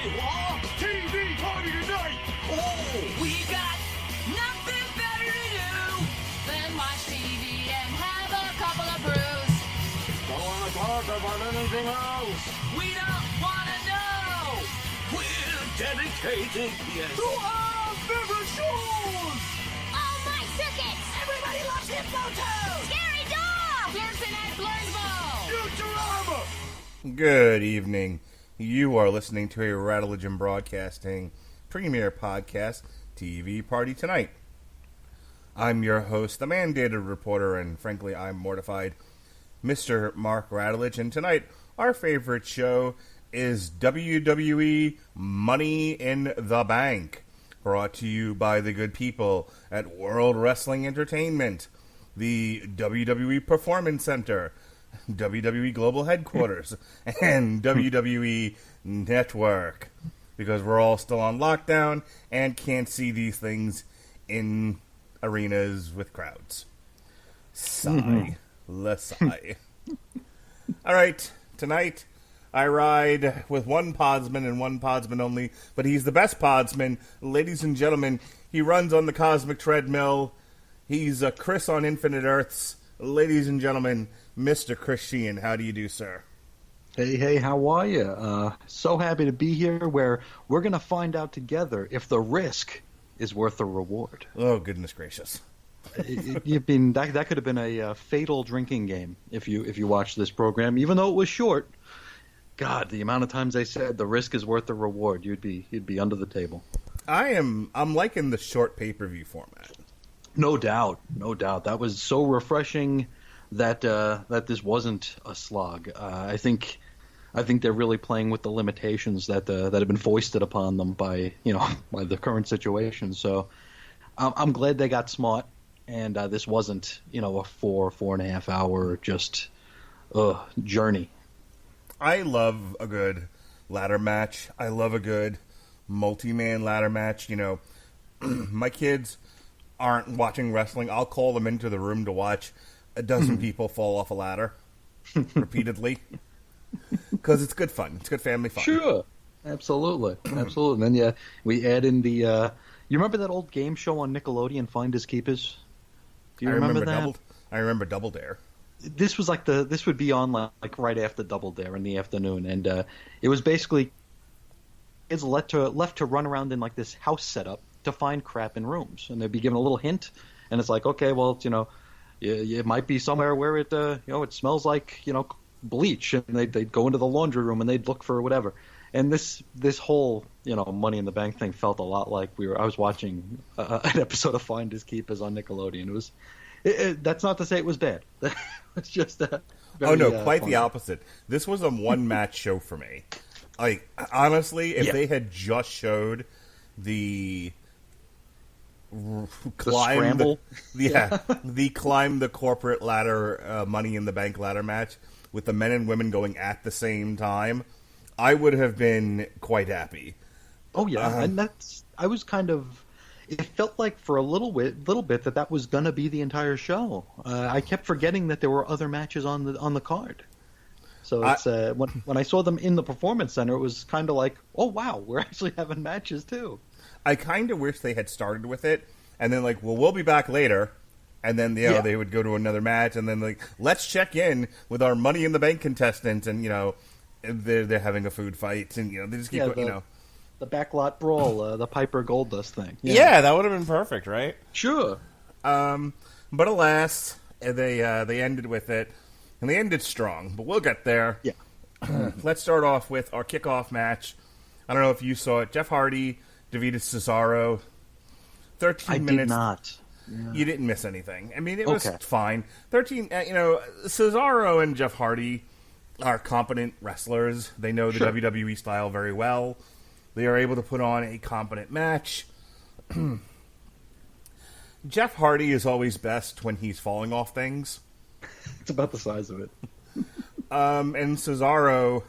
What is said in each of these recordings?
TV party tonight! Oh, we got nothing better to do than watch TV and have a couple of brews. Don't want to talk about anything else. We don't want to know. We're dedicated, yes. To our favorite shows! Oh, my circuits! Everybody loves Hypnotoad. Scary dog! Pearson and Blurnsville. Futurama! Good evening. You are listening to a Radulich and Broadcasting premiere podcast, TV Party Tonight. I'm your host, the mandated reporter, and frankly, I'm mortified, Mr. Mark Radulich, and tonight, our favorite show is WWE Money in the Bank, brought to you by the good people at World Wrestling Entertainment, the WWE Performance Center, WWE Global Headquarters, and WWE Network, because we're all still on lockdown and can't see these things in arenas with crowds. Sigh. Less sigh. All right, tonight I ride with one podsman and one podsman only, but he's the best podsman. Ladies and gentlemen, he runs on the cosmic treadmill. He's a Chris on Infinite Earths. Ladies and gentlemen, Mr. Chris Sheehan, how do you do, sir? Hey, how are you? So happy to be here where we're going to find out together if the risk is worth the reward. Oh, goodness gracious. That could have been a fatal drinking game if you watched this program, even though it was short. God, the amount of times they said the risk is worth the reward, you'd be under the table. I'm liking the short pay-per-view format. No doubt. That was so refreshing that this wasn't a slog. I think they're really playing with the limitations that have been foisted upon them by the current situation. So I'm glad they got smart, and this wasn't a 4.5 hour just journey. I love a good ladder match. I love a good multi-man ladder match. My kids aren't watching wrestling. I'll call them into the room to watch a dozen people fall off a ladder repeatedly because it's good fun. It's good family fun. Sure, absolutely. And then we add in the. You remember that old game show on Nickelodeon, Finders Keepers? Do you remember that? I remember Double Dare. This was this would be on like right after Double Dare in the afternoon, and it was basically kids left to run around in like this house setup to find crap in rooms, and they'd be given a little hint, and it's like, okay, well, it might be somewhere where it it smells like bleach, and they'd go into the laundry room and they'd look for whatever. And this whole Money in the Bank thing felt a lot like I was watching an episode of Finders Keepers on Nickelodeon. It was that's not to say it was bad. It's just quite the opposite. This was a one match show for me. Like, honestly, if they had just showed the climb the corporate ladder, Money in the Bank ladder match with the men and women going at the same time, I would have been quite happy. Oh yeah, and I was kind of. It felt like for a little bit that was gonna be the entire show. I kept forgetting that there were other matches on the card. So it's when I saw them in the Performance Center, it was kind of like, oh wow, we're actually having matches too. I kind of wish they had started with it, and then we'll be back later, and then they would go to another match, and then let's check in with our Money in the Bank contestants, and they're having a food fight, and they just keep the backlot brawl, the Piper Goldust thing. Yeah, that would have been perfect, right? Sure. But alas, they ended with it, and they ended strong. But we'll get there. Yeah. Let's start off with our kickoff match. I don't know if you saw it. Jeff Hardy, David Cesaro. 13 minutes. I did not. Yeah. You didn't miss anything. I mean, it was fine. 13. Cesaro and Jeff Hardy are competent wrestlers. They know the WWE style very well. They are able to put on a competent match. Jeff Hardy is always best when he's falling off things. It's about the size of it. And Cesaro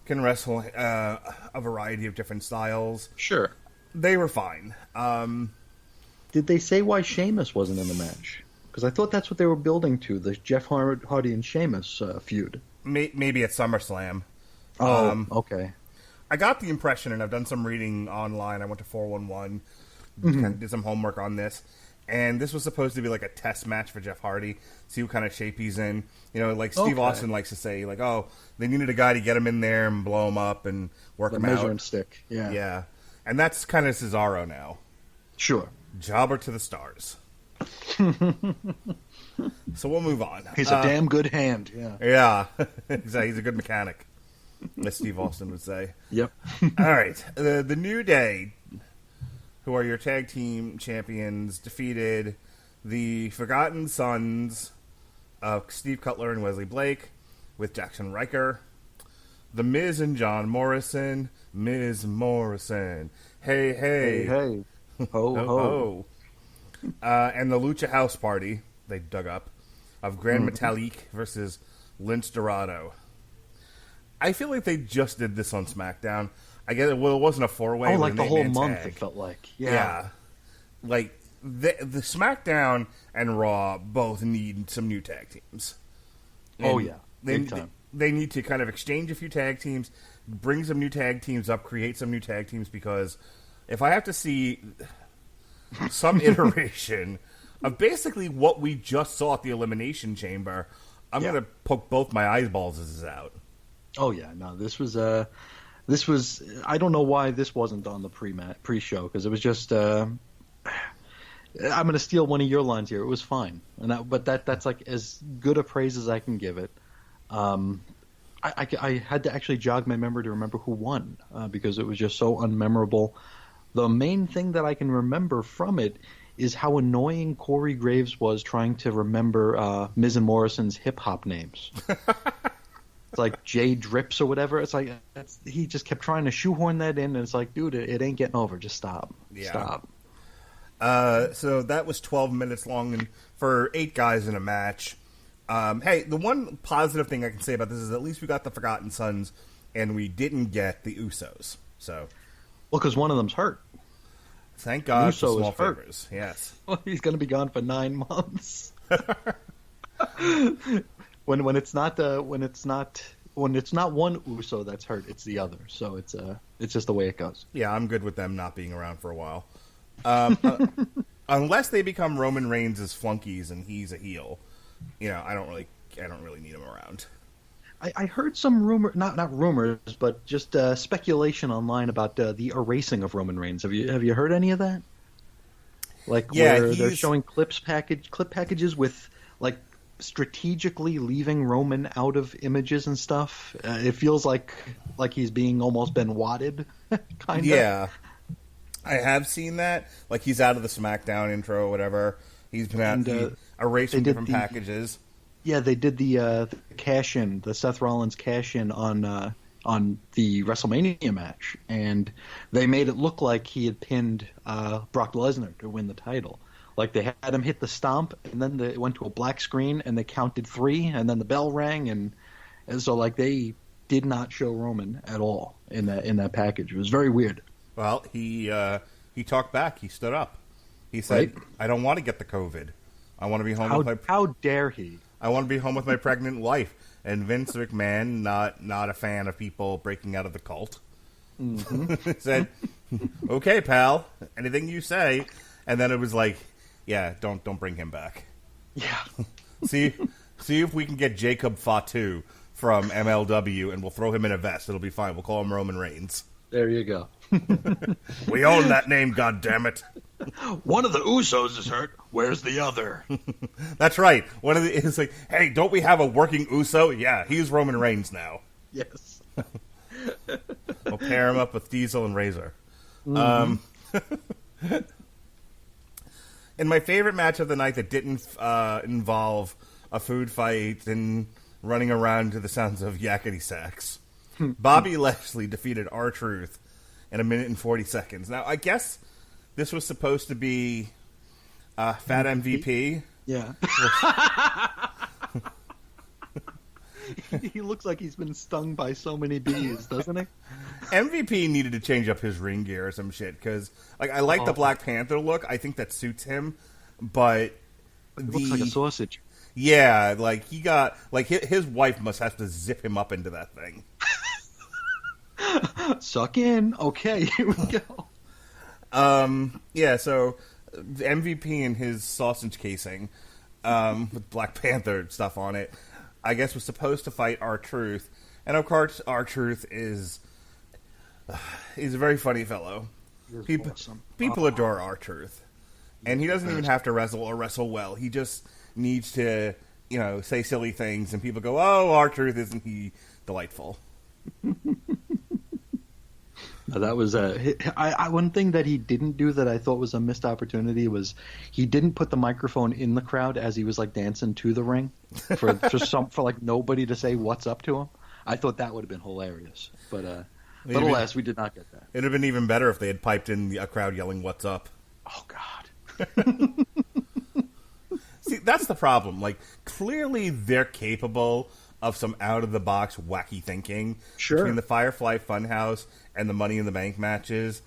can wrestle a variety of different styles. Sure. They were fine. Did they say why Sheamus wasn't in the match? Because I thought that's what they were building to, the Jeff Hardy and Sheamus feud. Maybe at SummerSlam. Oh, okay. I got the impression, and I've done some reading online. I went to 411, kind of did some homework on this, and this was supposed to be like a test match for Jeff Hardy, see what kind of shape he's in. You know, like Steve Austin likes to say, like, oh, they needed a guy to get him in there and blow him up and work him out. Measuring stick, yeah. Yeah. And that's kind of Cesaro now. Sure. Jobber to the stars. So we'll move on. He's a damn good hand, yeah. Yeah. He's a good mechanic, as Steve Austin would say. Yep. All right. The New Day, who are your tag team champions, defeated the Forgotten Sons of Steve Cutler and Wesley Blake with Jackson Riker, The Miz and John Morrison, Miz Morrison, hey, hey. Hey, hey. Ho, ho. And the Lucha House Party, they dug up, of Grand Metalik versus Lince Dorado. I feel like they just did this on SmackDown. I get it. Well, it wasn't a four-way. Oh, like the whole month, tag. it felt like. Yeah. Like, the SmackDown and Raw both need some new tag teams. Oh, And yeah. Big time. They need to kind of exchange a few tag teams, bring some new tag teams up, create some new tag teams, because if I have to see some iteration of basically what we just saw at the Elimination Chamber, I'm going to poke both my eyeballs out. Oh yeah, no, this was I don't know why this wasn't on the pre-show, because it was just I'm going to steal one of your lines here. It was fine, but that's like as good a praise as I can give it. I had to actually jog my memory to remember who won, because it was just so unmemorable. The main thing that I can remember from it is how annoying Corey Graves was trying to remember Miz and Morrison's hip-hop names. It's like Jay Drips or whatever. It's like he just kept trying to shoehorn that in, and it's like, dude, it ain't getting over. Just stop. Yeah. Stop. So that was 12 minutes long, and for 8 guys in a match. Hey, the one positive thing I can say about this is at least we got the Forgotten Sons, and we didn't get the Usos. So, well, because one of them's hurt. Thank God Uso for small is hurt. favors. Yes. Well, he's going to be gone for 9 months. when it's not one Uso that's hurt, it's the other. So it's just the way it goes. Yeah, I'm good with them not being around for a while. Unless they become Roman Reigns' flunkies and he's a heel, you know, I don't really need him around. I heard some rumor, not rumors, but just speculation online about the erasing of Roman Reigns. Have you heard any of that? Like, where they're showing clip packages with like strategically leaving Roman out of images and stuff. It feels like he's being almost been wadded, kind of. Yeah, I have seen that. Like, he's out of the SmackDown intro or whatever. He's been out erased from different packages. Yeah, they did the cash-in, the Seth Rollins cash-in on the WrestleMania match, and they made it look like he had pinned Brock Lesnar to win the title. Like, they had him hit the stomp, and then they went to a black screen, and they counted 3, and then the bell rang, and so like they did not show Roman at all in that package. It was very weird. Well, he talked back. He stood up. He said, right? "I don't want to get the COVID. I want to be home with my." How dare he? I want to be home with my pregnant wife. And Vince McMahon, not a fan of people breaking out of the cult, said, "Okay, pal, anything you say." And then it was like, "Yeah, don't bring him back." Yeah. see if we can get Jacob Fatu from MLW, and we'll throw him in a vest. It'll be fine. We'll call him Roman Reigns. There you go. We own that name, goddammit. One of the Usos is hurt. Where's the other? That's right. One of the is like, hey, don't we have a working Uso? Yeah, he's Roman Reigns now. Yes. We'll pair him up with Diesel and Razor. In my favorite match of the night that didn't involve a food fight and running around to the sounds of yakety sax, Bobby Lashley defeated R-Truth in 1 minute and 40 seconds. Now, I guess this was supposed to be Fat MVP. Yeah. He looks like he's been stung by so many bees, doesn't he? MVP needed to change up his ring gear or some shit, because like, I like the Black Panther look. I think that suits him, but it looks like a sausage. Yeah, like he got like his wife must have to zip him up into that thing. Suck in. Okay, here we go. Yeah, so the MVP in his sausage casing with Black Panther stuff on it, I guess was supposed to fight R-Truth. And of course, R-Truth is he's a very funny fellow. People, Awesome. people adore R-Truth. And he doesn't even have to wrestle or wrestle well. He just needs to, say silly things, and people go, "Oh, R-Truth, isn't he delightful?" That was one thing that he didn't do that I thought was a missed opportunity was he didn't put the microphone in the crowd as he was like dancing to the ring for like nobody to say what's up to him. I thought that would have been hilarious, but alas, we did not get that. It'd have been even better if they had piped in a crowd yelling, "What's up?" Oh God. See, that's the problem. Like, clearly they're capable of some out-of-the-box wacky thinking. Sure. Between the Firefly Funhouse and the Money in the Bank matches.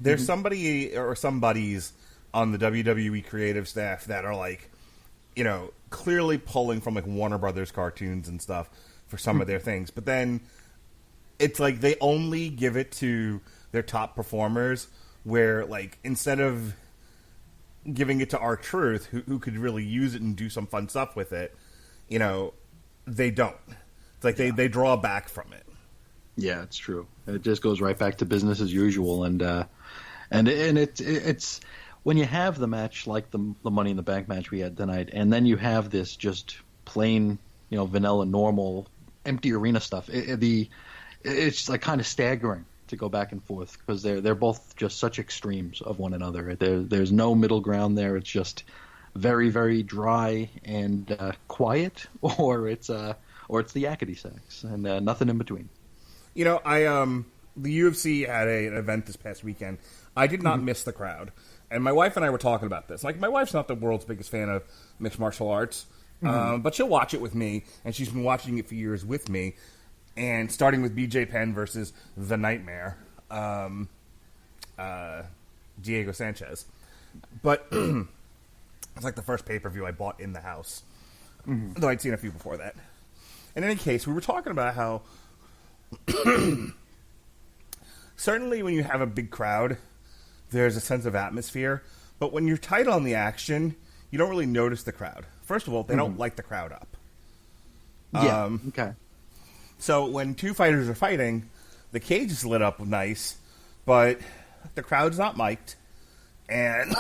There's somebody or some buddies on the WWE creative staff that are, like, clearly pulling from, like, Warner Brothers cartoons and stuff for some of their things. But then it's like they only give it to their top performers where, like, instead of giving it to R-Truth, who could really use it and do some fun stuff with it, they don't. It's like they draw back from it. Yeah, it's true. It just goes right back to business as usual, and it's when you have the match like the Money in the Bank match we had tonight, and then you have this just plain, vanilla, normal, empty arena stuff. It's like kind of staggering to go back and forth because they're both just such extremes of one another. There's no middle ground there. It's just very, very dry and quiet, or it's the yakety sax, and nothing in between. The UFC had an event this past weekend. I did not miss the crowd, and my wife and I were talking about this. Like, my wife's not the world's biggest fan of mixed martial arts, but she'll watch it with me, and she's been watching it for years with me. And starting with BJ Penn versus The Nightmare, Diego Sanchez. But it's like the first pay-per-view I bought in the house. Though I'd seen a few before that. In any case, we were talking about how certainly when you have a big crowd, there's a sense of atmosphere. But when you're tight on the action, you don't really notice the crowd. First of all, they don't light the crowd up. Yeah, okay. So when two fighters are fighting, the cage is lit up nice, but the crowd's not mic'd, and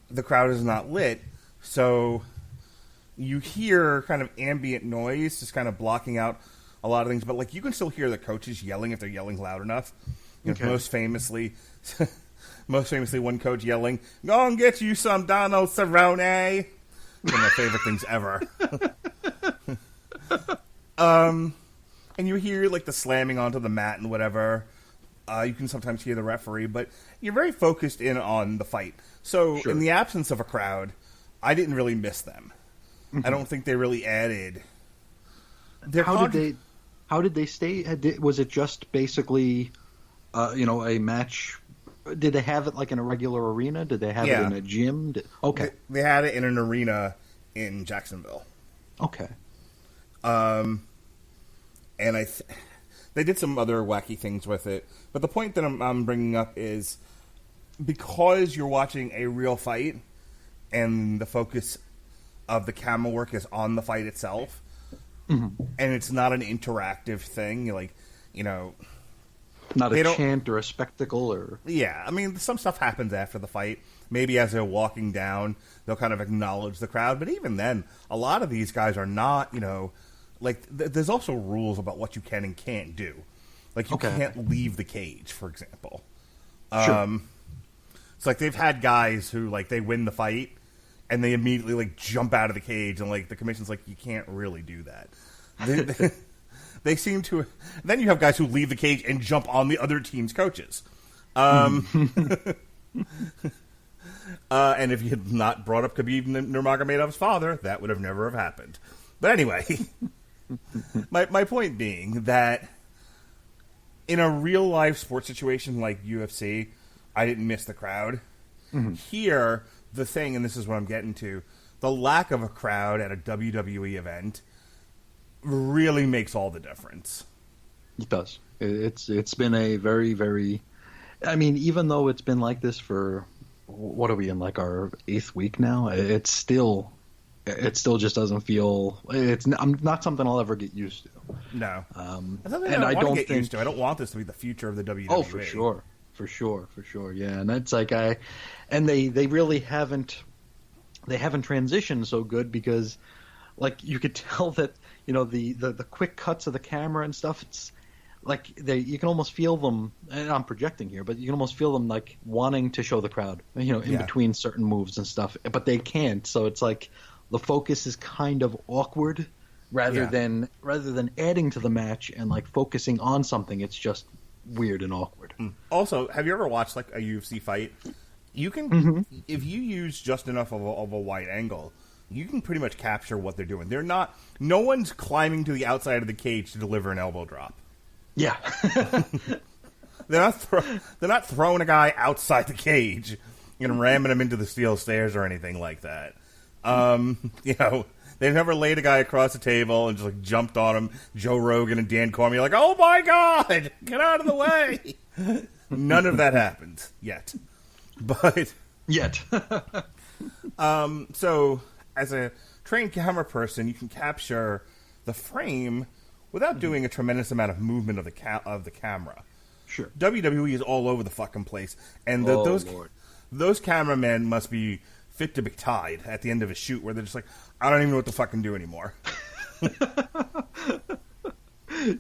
the crowd is not lit. So you hear kind of ambient noise, just kind of blocking out a lot of things. But like you can still hear the coaches yelling if they're yelling loud enough. Okay. Most famously, one coach yelling, "Go and get you some Donald Cerrone." One of my favorite things ever. And you hear like the slamming onto the mat and whatever. You can sometimes hear the referee, but you're very focused in on the fight. So Sure. in the absence of a crowd, I didn't really miss them. I don't think they really added. How did they stay? Was it just basically, a match? Did they have it like in a regular arena? Did they have it in a gym? Okay. They had it in an arena in Jacksonville. Okay. And they did some other wacky things with it. But the point that I'm bringing up is because you're watching a real fight and the focus of the camera work is on the fight itself, and it's not an interactive thing, Not a chant or a spectacle or... Yeah, I mean, some stuff happens after the fight. Maybe as they're walking down, they'll kind of acknowledge the crowd. But even then, a lot of these guys are not, there's also rules about what you can and can't do. Like, you can't leave the cage, for example. Sure. It's like they've had guys who, they win the fight, and they immediately, jump out of the cage, and, the commission's like, you can't really do that. They seem to... Then you have guys who leave the cage and jump on the other team's coaches. And if you had not brought up Khabib Nurmagomedov's father, that would have never have happened. But anyway, my point being that in a real-life sports situation like UFC, I didn't miss the crowd. Here, the thing, and this is what I'm getting to, the lack of a crowd at a WWE event really makes all the difference. It does. It's been a very, very... I mean, even though it's been like this for... What are we in, like our 8th week now? It still just doesn't feel... It's not something I'll ever get used to. No. And I don't get think... used to. I don't want this to be the future of the WWE. Oh, for sure. For sure. Yeah, and it's like and they really haven't transitioned so good because, like, you could tell that, you know, the quick cuts of the camera and stuff. It's like you can almost feel them. And I'm projecting here, but you can almost feel them like wanting to show the crowd, you know, in between certain moves and stuff, but they can't. So it's like the focus is kind of awkward rather than adding to the match and like focusing on something. It's just weird and awkward. Also, have you ever watched like a UFC fight? You can, if you use just enough of a wide angle, you can pretty much capture what they're doing. No one's climbing to the outside of the cage to deliver an elbow drop. Yeah. They're not throwing a guy outside the cage and ramming him into the steel stairs or anything like that. You know, they've never laid a guy across the table and just like jumped on him. Joe Rogan and Dan Cormier like, oh my God, get out of the way. None of that happened yet. But so as a trained camera person, you can capture the frame without doing a tremendous amount of movement of the camera. Sure. WWE is all over the fucking place, and those cameramen must be fit to be tied at the end of a shoot where they're just like, I don't even know what to fucking do anymore.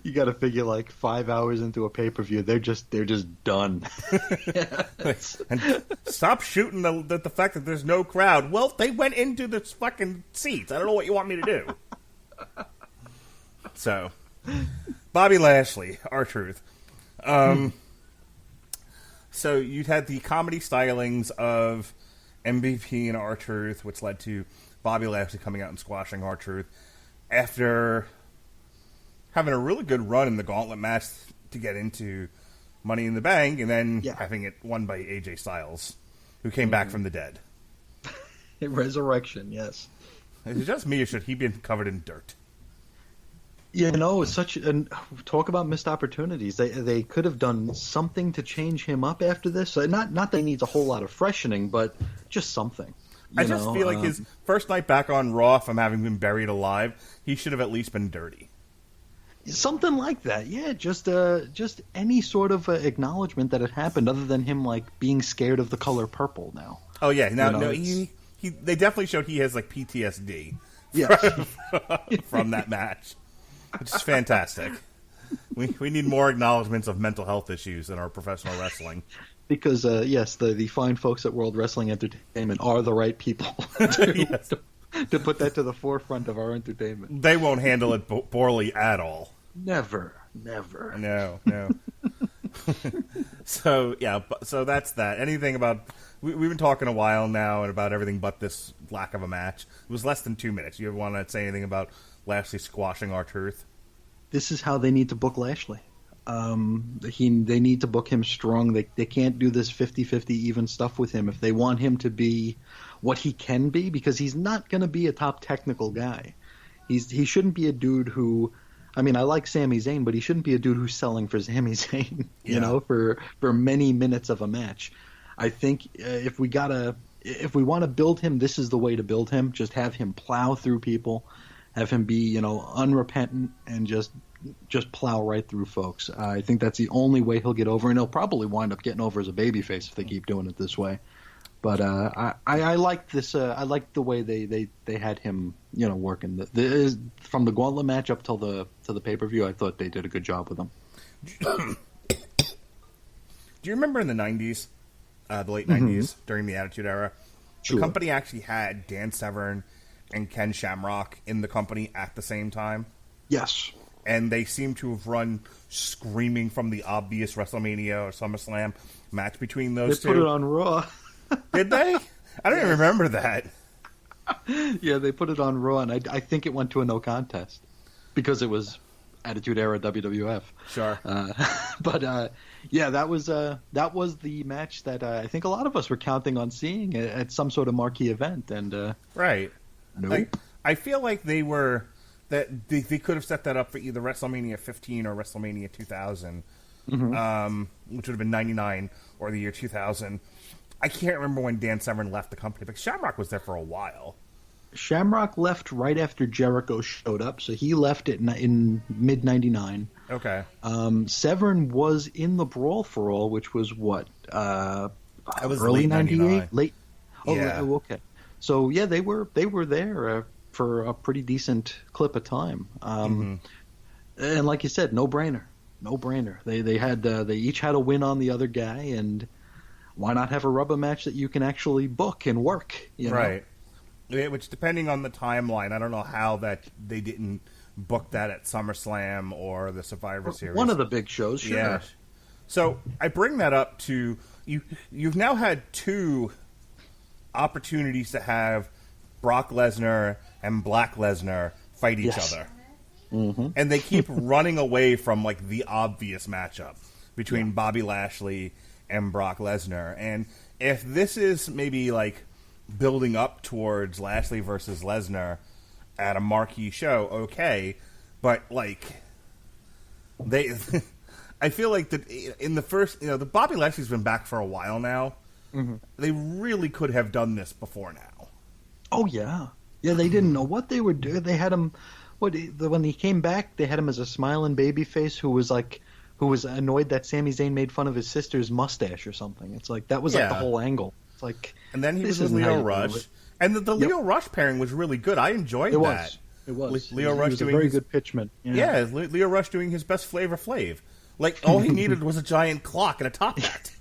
You got to figure like 5 hours into a pay-per-view, they're just done. And stop shooting the fact that there's no crowd. Well, they went into the fucking seats. I don't know what you want me to do. So, Bobby Lashley, R-Truth. So you had the comedy stylings of MVP and R-Truth, which led to Bobby Lashley coming out and squashing R-Truth after having a really good run in the gauntlet match to get into Money in the Bank, and then having it won by AJ Styles, who came back from the dead. Resurrection, yes. Is it just me, or should he be covered in dirt? You know, it's such talk about missed opportunities. They could have done something to change him up after this. Not that he needs a whole lot of freshening, but just something. I just feel like his first night back on Raw, from having been buried alive, he should have at least been dirty. Something like that, yeah. Just any sort of acknowledgement that it happened, other than him like being scared of the color purple now. Oh yeah, they definitely showed he has like PTSD. From that match, which is fantastic. We need more acknowledgments of mental health issues in our professional wrestling. Because yes, the fine folks at World Wrestling Entertainment are the right people to put that to the forefront of our entertainment. They won't handle it poorly at all. Never. No. So that's that. Anything about... We've been talking a while now and about everything but this lack of a match. It was less than 2 minutes. You want to say anything about Lashley squashing R-Truth? This is how they need to book Lashley. They need to book him strong. They can't do this 50-50 even stuff with him if they want him to be what he can be, because he's not going to be a top technical guy. He shouldn't be a dude who... I mean, I like Sami Zayn, but he shouldn't be a dude who's selling for Sami Zayn, you know, for many minutes of a match. I think if we want to build him, this is the way to build him. Just have him plow through people, have him be, you know, unrepentant, and just plow right through folks. I think that's the only way he'll get over, and he'll probably wind up getting over as a babyface if they keep doing it this way. But I like this. I like the way they had him, you know, working. From the gauntlet match up till the pay-per-view, I thought they did a good job with him. Do you remember in the 90s, the late 90s, during the Attitude Era, the company actually had Dan Severn and Ken Shamrock in the company at the same time? Yes. And they seem to have run screaming from the obvious WrestleMania or SummerSlam match between those two. They put it on Raw. Did they? I don't even remember that. Yeah, they put it on Raw, and I think it went to a no contest because it was Attitude Era WWF. Sure. But yeah, that was the match that I think a lot of us were counting on seeing at some sort of marquee event. And right. Nope. Like, I feel like they that they could have set that up for either WrestleMania 15 or WrestleMania 2000, which would have been 99 or the year 2000. I can't remember when Dan Severn left the company, but Shamrock was there for a while. Shamrock left right after Jericho showed up, so he left it in mid '99. Okay. Severn was in the Brawl for All, which was what? That was early late 98, late. Oh, Yeah. Okay. So yeah, they were there for a pretty decent clip of time. And like you said, no brainer. They each had a win on the other guy, and why not have a rubber match that you can actually book and work? You know? Right. Which, depending on the timeline, I don't know how that they didn't book that at SummerSlam or the Survivor Series. One of the big shows, sure. Yeah. So I bring that up to you. You've now had 2 opportunities to have Brock Lesnar and Black Lesnar fight each other, and they keep running away from like the obvious matchup between Bobby Lashley and Brock Lesnar. And if this is maybe like building up towards Lashley versus Lesnar at a marquee show, okay, but like they, I feel like that in the first, the Bobby Lashley's been back for a while now. They really could have done this before now. Oh yeah, they didn't know what they were doing. They had him. When he came back, they had him as a smiling babyface who was annoyed that Sami Zayn made fun of his sister's mustache or something. It's like that was like the whole angle. It's like, and then he was with Leo Rush, and the Leo Rush pairing was really good. I enjoyed that. It was. Leo Rush was a doing very good pitchman. Yeah, Leo Rush doing his best Flavor Flav. Like all he needed was a giant clock and a top hat.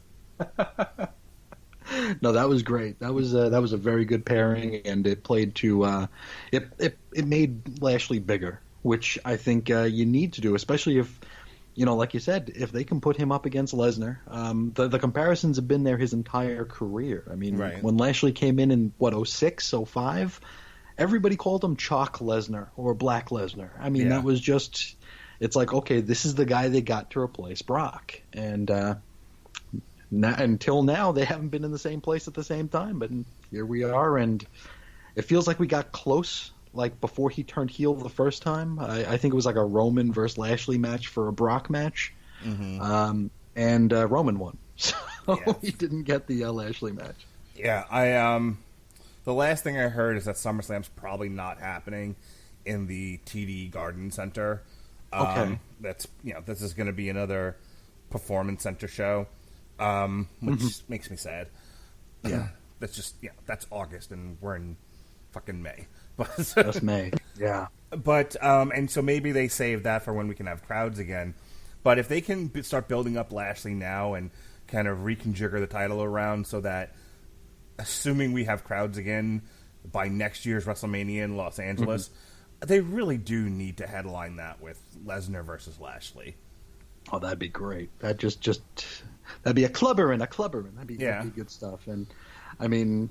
No, that was great. That was a very good pairing, and it played to it made Lashley bigger, which I think you need to do, especially if, like you said, if they can put him up against Lesnar. The comparisons have been there his entire career. I mean, when Lashley came in 06, 05, everybody called him Chalk Lesnar or Black Lesnar. I mean, that was just, it's like, okay, this is the guy they got to replace Brock, and until now, they haven't been in the same place at the same time, but here we are, and it feels like we got close, like before he turned heel the first time. I think it was like a Roman versus Lashley match for a Brock match, and Roman won, so he didn't get the Lashley match. Yeah, the last thing I heard is that SummerSlam's probably not happening in the TD Garden Center. Okay. That's, this is going to be another Performance Center show. Which makes me sad. Yeah. That's just, that's August, and we're in fucking May. That's May, yeah. But, and so maybe they save that for when we can have crowds again. But if they can start building up Lashley now and kind of reconfigure the title around so that, assuming we have crowds again by next year's WrestleMania in Los Angeles, they really do need to headline that with Lesnar versus Lashley. Oh, that'd be great. That just that'd be a clubber. That'd be good stuff. And I mean,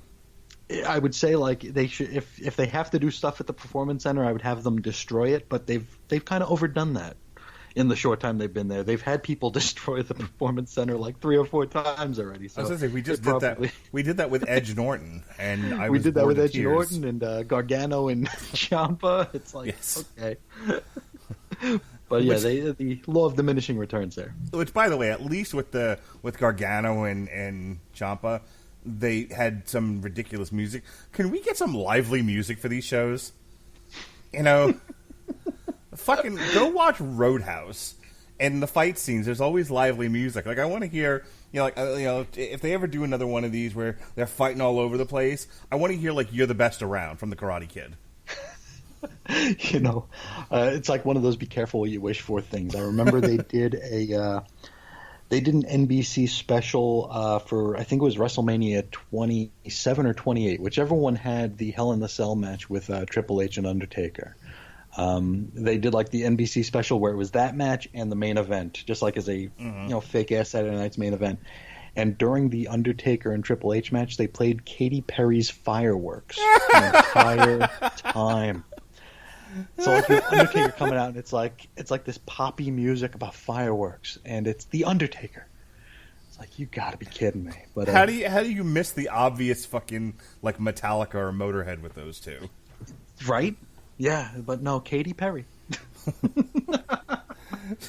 I would say like they should, if they have to do stuff at the Performance Center, I would have them destroy it. But they've kind of overdone that in the short time they've been there. They've had people destroy the Performance Center like 3 or 4 times already. So I was going to say, we just did that. We did that with Edge Norton, and we did that with Edge tears. Norton and Gargano and Ciampa. It's like, okay. But yeah, the law of diminishing returns there. Which, by the way, at least with Gargano and Ciampa, they had some ridiculous music. Can we get some lively music for these shows? Fucking go watch Roadhouse. And the fight scenes, there's always lively music. Like, I want to hear, if they ever do another one of these where they're fighting all over the place, I want to hear like "You're the Best Around" from the Karate Kid. It's like one of those "be careful what you wish for" things. I remember they did an NBC special for, I think it was WrestleMania 27 or 28, whichever one had the Hell in the Cell match with Triple H and Undertaker. They did like the NBC special where it was that match and the main event, just like as a fake ass Saturday Night's main event. And during the Undertaker and Triple H match, they played Katy Perry's "Fireworks" the entire time. So like the Undertaker coming out, and it's like this poppy music about fireworks, and it's the Undertaker. It's like, you got to be kidding me! But how do you miss the obvious fucking like Metallica or Motorhead with those two? Right? Yeah, but no, Katy Perry.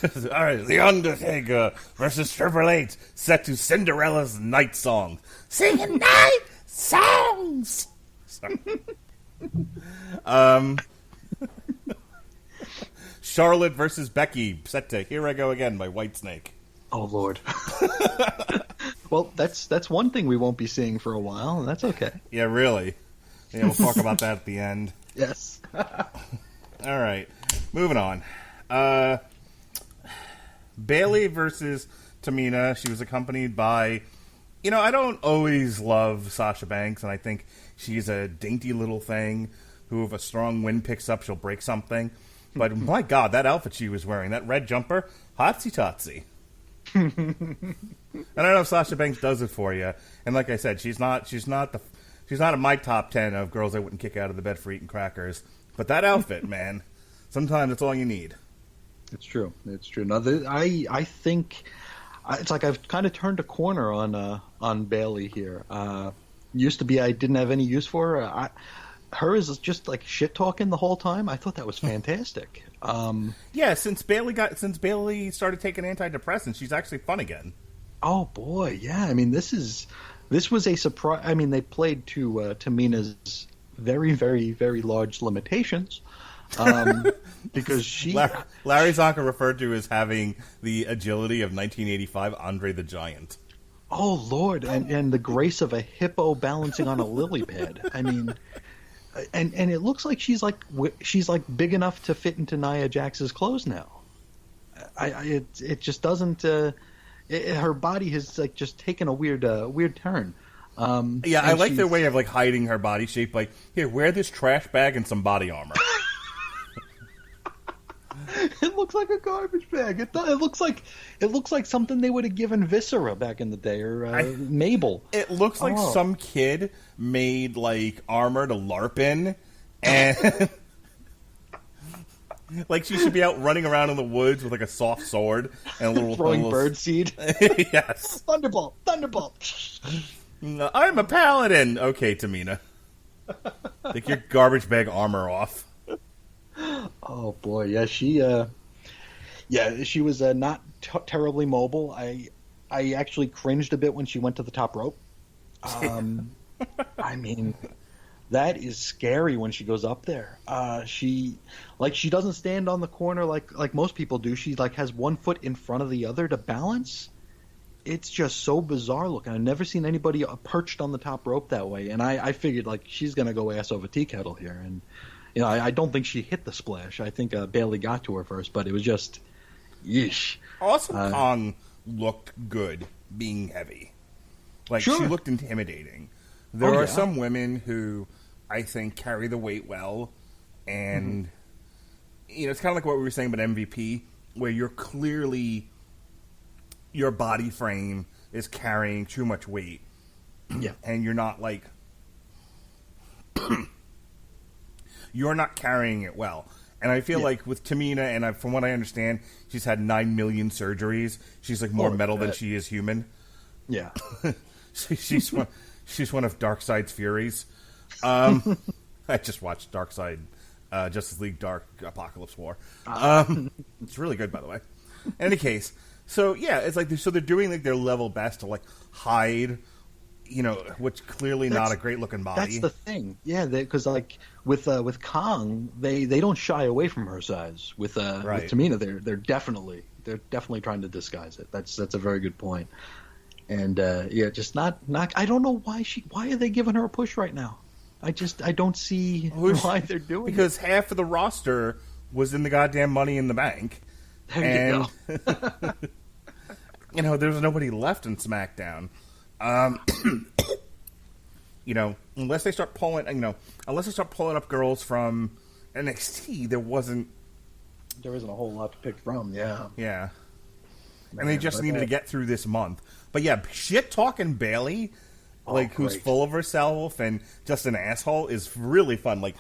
All right, The Undertaker versus Triple H, set to Cinderella's Night Song. Singing night songs! Sorry. Charlotte versus Becky, set to Here I Go Again by Whitesnake. Oh, Lord. Well, that's one thing we won't be seeing for a while, and that's okay. Yeah, really. Yeah, we'll talk about that at the end. Yes. All right, moving on. Bailey versus Tamina. She was accompanied by, I don't always love Sasha Banks, and I think she's a dainty little thing who, if a strong wind picks up, she'll break something. But my God, that outfit she was wearing, that red jumper, hotsy totsy. And I don't know if Sasha Banks does it for you. And like I said, she's not in my top 10 of girls I wouldn't kick out of the bed for eating crackers. But that outfit, man, sometimes that's all you need. It's true. It's true. Now, I think it's like I've kind of turned a corner on Bailey here. Used to be I didn't have any use for her. Her is just like shit talking the whole time. I thought that was fantastic. Yeah, since Bailey started taking antidepressants, she's actually fun again. Oh boy, yeah. I mean, this was a surprise. I mean, they played to Tamina's very, very, very large limitations. Because Larry Zonka referred to as having the agility of 1985 Andre the Giant. Oh Lord, and the grace of a hippo balancing on a lily pad. I mean, and it looks like she's like big enough to fit into Nia Jax's clothes now. It just doesn't. Her body has like just taken a weird turn. Yeah, I like their way of like hiding her body shape. Like, here, wear this trash bag and some body armor. It looks like a garbage bag. It looks like something they would have given Viscera back in the day, or Mabel. It looks like some kid made like armor to LARP in, and like she should be out running around in the woods with like a soft sword and a little throwing bird seed. Yes, Thunderbolt. I'm a paladin. Okay, Tamina, take your garbage bag armor off. Oh boy, yeah, she was not terribly mobile. I actually cringed a bit when she went to the top rope. I mean, that is scary when she goes up there. She doesn't stand on the corner like most people do. She like has one foot in front of the other to balance. It's just so bizarre looking. I've never seen anybody perched on the top rope that way. And I figured like she's gonna go ass over tea kettle here. And I don't think she hit the splash. I think Bailey got to her first, but it was just, yeesh. Awesome Kong looked good being heavy. Like, sure. She looked intimidating. There are some women who I think carry the weight well, and, it's kind of like what we were saying about MVP, where you're clearly, your body frame is carrying too much weight. Yeah. And you're not, like... you're not carrying it well. And I feel like with Tamina, and from what I understand, she's had 9 million surgeries. She's like more metal than she is human. Yeah. she's one of Darkseid's Furies. I just watched Darkseid, Justice League Dark Apocalypse War. It's really good, by the way. In any case, so yeah, it's like they're doing like their level best to like hide, which clearly not a great looking body. That's the thing, yeah. Because like with Kong, they don't shy away from her size. With Tamina, they're definitely trying to disguise it. That's a very good point. And just not. I don't know why are they giving her a push right now? I don't see why they're doing it. Because half of the roster was in the goddamn Money in the Bank. There you go. There's nobody left in SmackDown. Unless they start pulling up girls from NXT, there isn't a whole lot to pick from. Yeah. Yeah. And they just needed to get through this month. But yeah, shit talking Bailey, who's full of herself and just an asshole, is really fun. Like,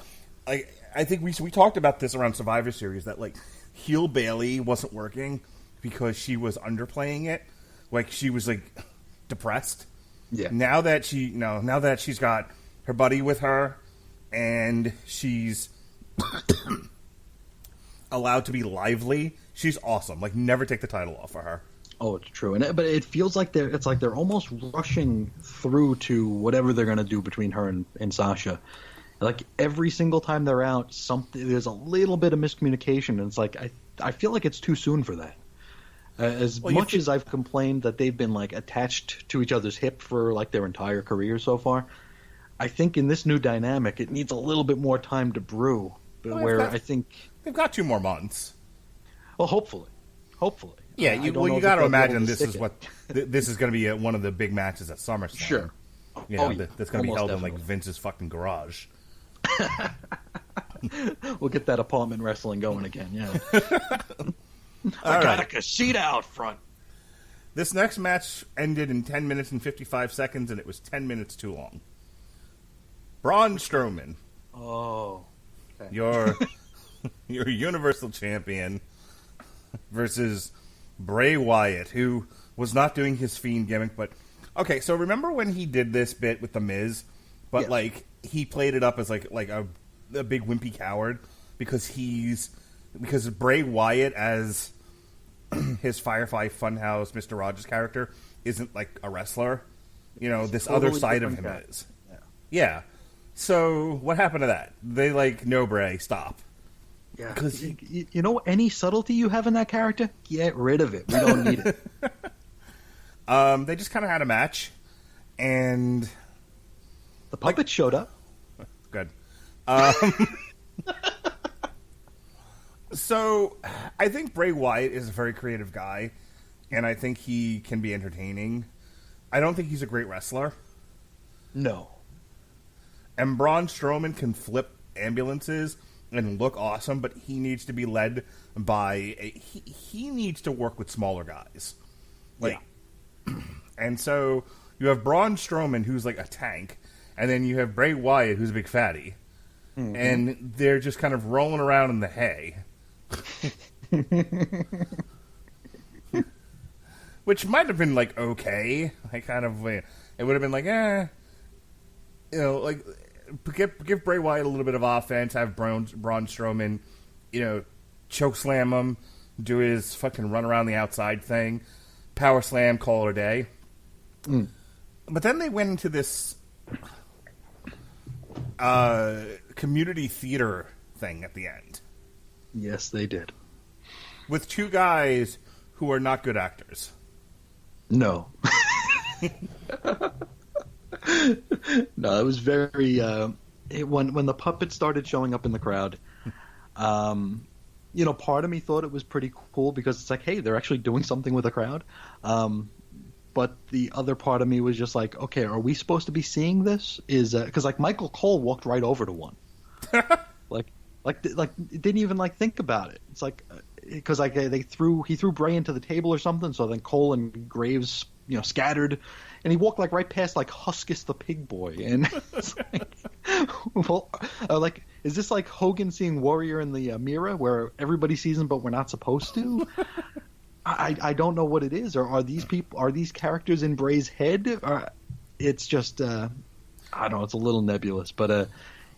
I think we talked about this around Survivor Series, that like heel Bailey wasn't working because she was underplaying it. Like, she was like depressed. Yeah. Now that she's got her buddy with her, and she's allowed to be lively, she's awesome. Like, never take the title off of her. Oh, it's true, but it feels like they're almost rushing through to whatever they're gonna do between her and Sasha. Like every single time they're out, there's a little bit of miscommunication, and it's like I feel like it's too soon for that. As much as I've complained that they've been like attached to each other's hip for like their entire career so far, I think in this new dynamic it needs a little bit more time to brew. I think they've got 2 more months. Well, hopefully. Yeah, you got to imagine this is this is going to be one of the big matches at SummerSlam. Sure. You know, that's going to be held in like Vince's fucking garage. We'll get that apartment wrestling going again. Yeah. I got a casita out front. This next match ended in 10 minutes and 55 seconds, and it was 10 minutes too long. Braun Strowman. Oh. Okay. Your Universal Champion versus Bray Wyatt, who was not doing his Fiend gimmick, but... Okay, so remember when he did this bit with The Miz, but, like, he played it up as, like a big wimpy coward, because Bray Wyatt, as his Firefly Funhouse Mr. Rogers character, isn't, like, a wrestler. You know, this totally other side of him is. Yeah. So, what happened to that? They, like, no, Bray, stop. Yeah, because you know any subtlety you have in that character, get rid of it. We don't need it. They just kind of had a match, and the puppet showed up. Good. So, I think Bray Wyatt is a very creative guy, and I think he can be entertaining. I don't think he's a great wrestler. No. And Braun Strowman can flip ambulances and look awesome, but he needs to be led by he needs to work with smaller guys. Like, yeah. And so you have Braun Strowman, who's like a tank, and then you have Bray Wyatt, who's a big fatty. Mm-hmm. And they're just kind of rolling around in the hay. Which might have been like okay. It would have been like, you know, like give Bray Wyatt a little bit of offense, have Braun Strowman, you know, choke slam him, do his fucking run around the outside thing, power slam, call it a day. Mm. But then they went into this community theater thing at the end. Yes, they did. With 2 guys who are not good actors. No. No, it was very... when the puppet started showing up in the crowd, you know, part of me thought it was pretty cool because it's like, hey, they're actually doing something with the crowd. But the other part of me was just like, okay, are we supposed to be seeing this? Because like Michael Cole walked right over to one. like didn't even like think about it. It's like because like he threw Bray into the table or something. So then Cole and Graves, you know, scattered, and he walked like right past like Huskus the Pig Boy, and it's like, well, like is this like Hogan seeing Warrior in the mirror where everybody sees him but we're not supposed to? I don't know what it is, or are these characters in Bray's head? It's just I don't know. It's a little nebulous, but